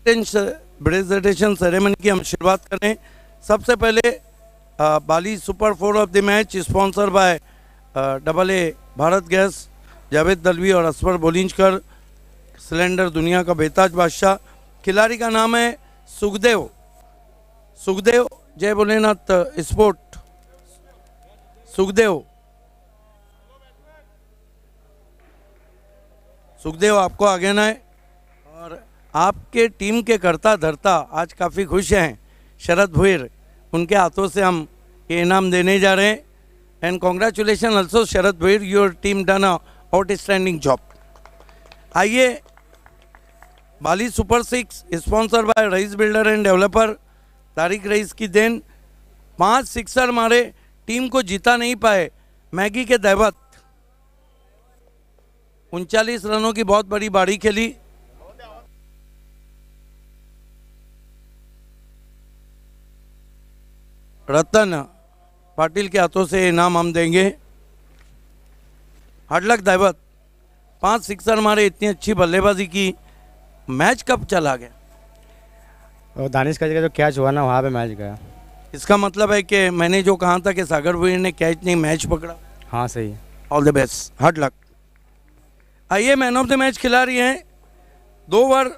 presentation ceremony की हम शुरुआत करें। सबसे पहले Bali super 4 of the match sponsor by AA Bharat gas, Javed Dalvi और असफर बोलिंजकर, सिलेंडर दुनिया का बेताज बादशाह। खिलाड़ी का नाम है सुखदेव। सुखदेव, जय भोलेनाथ स्पोर्ट। सुखदेव, सुखदेव आपको आगे ना है। और आपके टीम के करता धरता आज काफ़ी खुश हैं, शरद भोईर, उनके हाथों से हम ये इनाम देने जा रहे हैं। And congratulation also Sharad Bhoir, your team done a outstanding job. आइए, Bali super 6 sponsor by Rais builder and developer, Tariq Rais की देन। 5 सिक्सर मारे, टीम को जीता नहीं पाए, मैगी के दैवत। 39 रनों की बहुत बड़ी बाड़ी खेली। रतन पाटिल के हाथों से इनाम हम देंगे। हार्डलक दैवत, 5 सिक्सर मारे, इतनी अच्छी बल्लेबाजी की, मैच कब चला गया? और दानिश का जो कैच हुआ ना, वहाँ पे मैच गया। इसका मतलब है कि मैंने जो कहा था कि सागर भोईर ने कैच नहीं मैच पकड़ा। हाँ सही है। ऑल द बेस्ट, हार्ड लक। आइए, मैन ऑफ द मैच खिलाड़ी हैं। 2 ओवर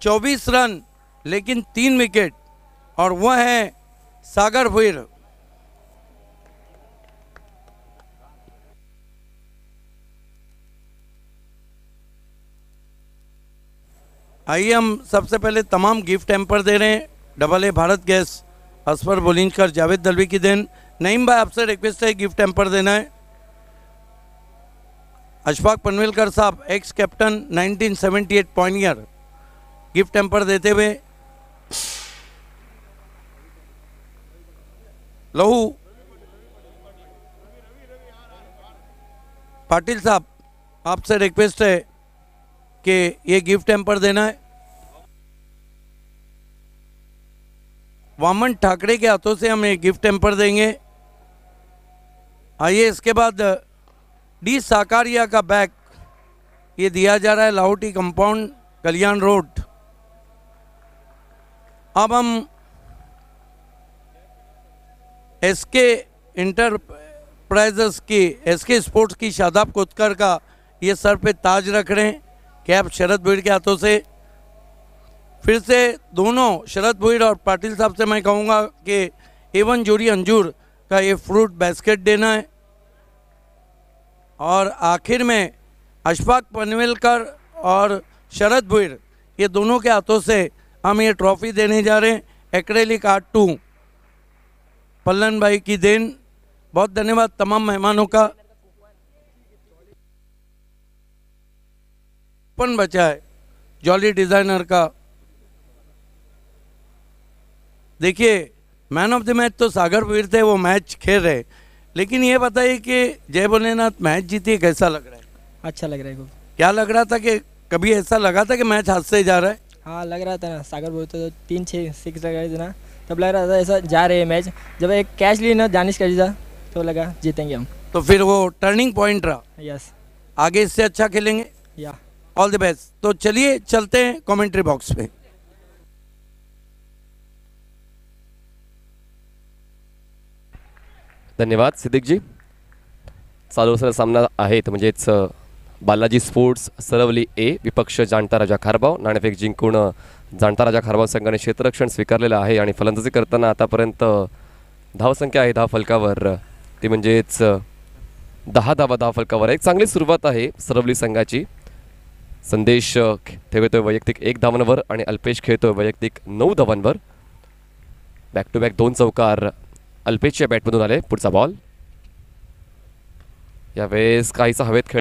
24 रन लेकिन 3 विकेट, और वह है सागर भोईर। आइए, हम सबसे पहले तमाम गिफ्ट हैम्पर दे रहे हैं। AA भारत गैस, असफर बोलिंजकर, जावेद दलवी की देन। नईम भाई, आपसे रिक्वेस्ट है गिफ्ट हैम्पर देना है। अशफाक पनवेलकर साहब, ex captain 1978 pioneer, gift hamper देते हुए। लहू पाटिल साहब, आपसे रिक्वेस्ट है कि ये गिफ्ट हैम्पर देना है। वामन ठाकरे के हाथों से हम एक गिफ्ट हैम्पर देंगे। आइए इसके बाद डी साकारिया का बैग ये दिया जा रहा है लाहौटी कंपाउंड कल्याण रोड। अब हम एसके इंटरप्राइजेस की एसके स्पोर्ट्स की शादाब कोतकर का ये सर पे ताज रख रहे हैं, कैप शरद भुईर के हाथों से। फिर से दोनों शरद भुईर और पाटिल साहब से मैं कहूँगा कि एवन जोरी अंजूर का ये फ्रूट बास्केट देना है। और आखिर में अशफाक पनवेलकर और शरद भुईर ये दोनों के हाथों से हम ये ट्रॉफी देने जा रहे हैं। एक्रेलिक आर्ट 2 पल्लन भाई की देन। बहुत धन्यवाद तमाम मेहमानों का। कूपन बचा है जॉली डिज़ाइनर का। देखिए मैन ऑफ द मैच तो सागर भुईर थे, वो मैच खेल रहे। लेकिन ये बताइए कि जय भोलेनाथ मैच जीती, कैसा लग रहा है? अच्छा लग रहा है खूब। क्या लग रहा था कि कभी ऐसा लगा था कि मैच हाथ से जा रहा है? हाँ लग रहा था ना, सागर बोलते तो 3-6 लग रहे थे ना, तब लग रहा था ऐसा जा रहे हैं मैच। जब एक कैच ली ना दानिश कर दिया तो लगा जीतेंगे हम। तो फिर वो टर्निंग पॉइंट रहा। यस, आगे इससे अच्छा खेलेंगे। या ऑल द बेस्ट। तो चलिए चलते हैं कमेंट्री बॉक्स पे। धन्यवाद सिद्दीक जी। चालू असलेला सामना आहेत म्हणजेच बालाजी स्पोर्ट्स सरवली ए विपक्ष जाणता राजा खारबाव। नाणेफेक जिंकून जाणता राजा खारबाव संघाने क्षेत्ररक्षण स्वीकारलेलं आहे आणि फलंदाजी करताना आतापर्यंत धावसंख्या आहे 10 फलकावर, ती म्हणजेच 10 धावा 10 फलकावर. एक चांगली सुरुवात आहे सरवली संघाची. संदेश ठेवतोय वैयक्तिक 1 धावांवर आणि अल्पेश खेळतोय वैयक्तिक 9 धावांवर. बॅक टू बॅक 2 चौकार अल्पेशच्या बॅटमधून आले. पुढचा बॉल यावेळेस काहीसा हवेत खेळ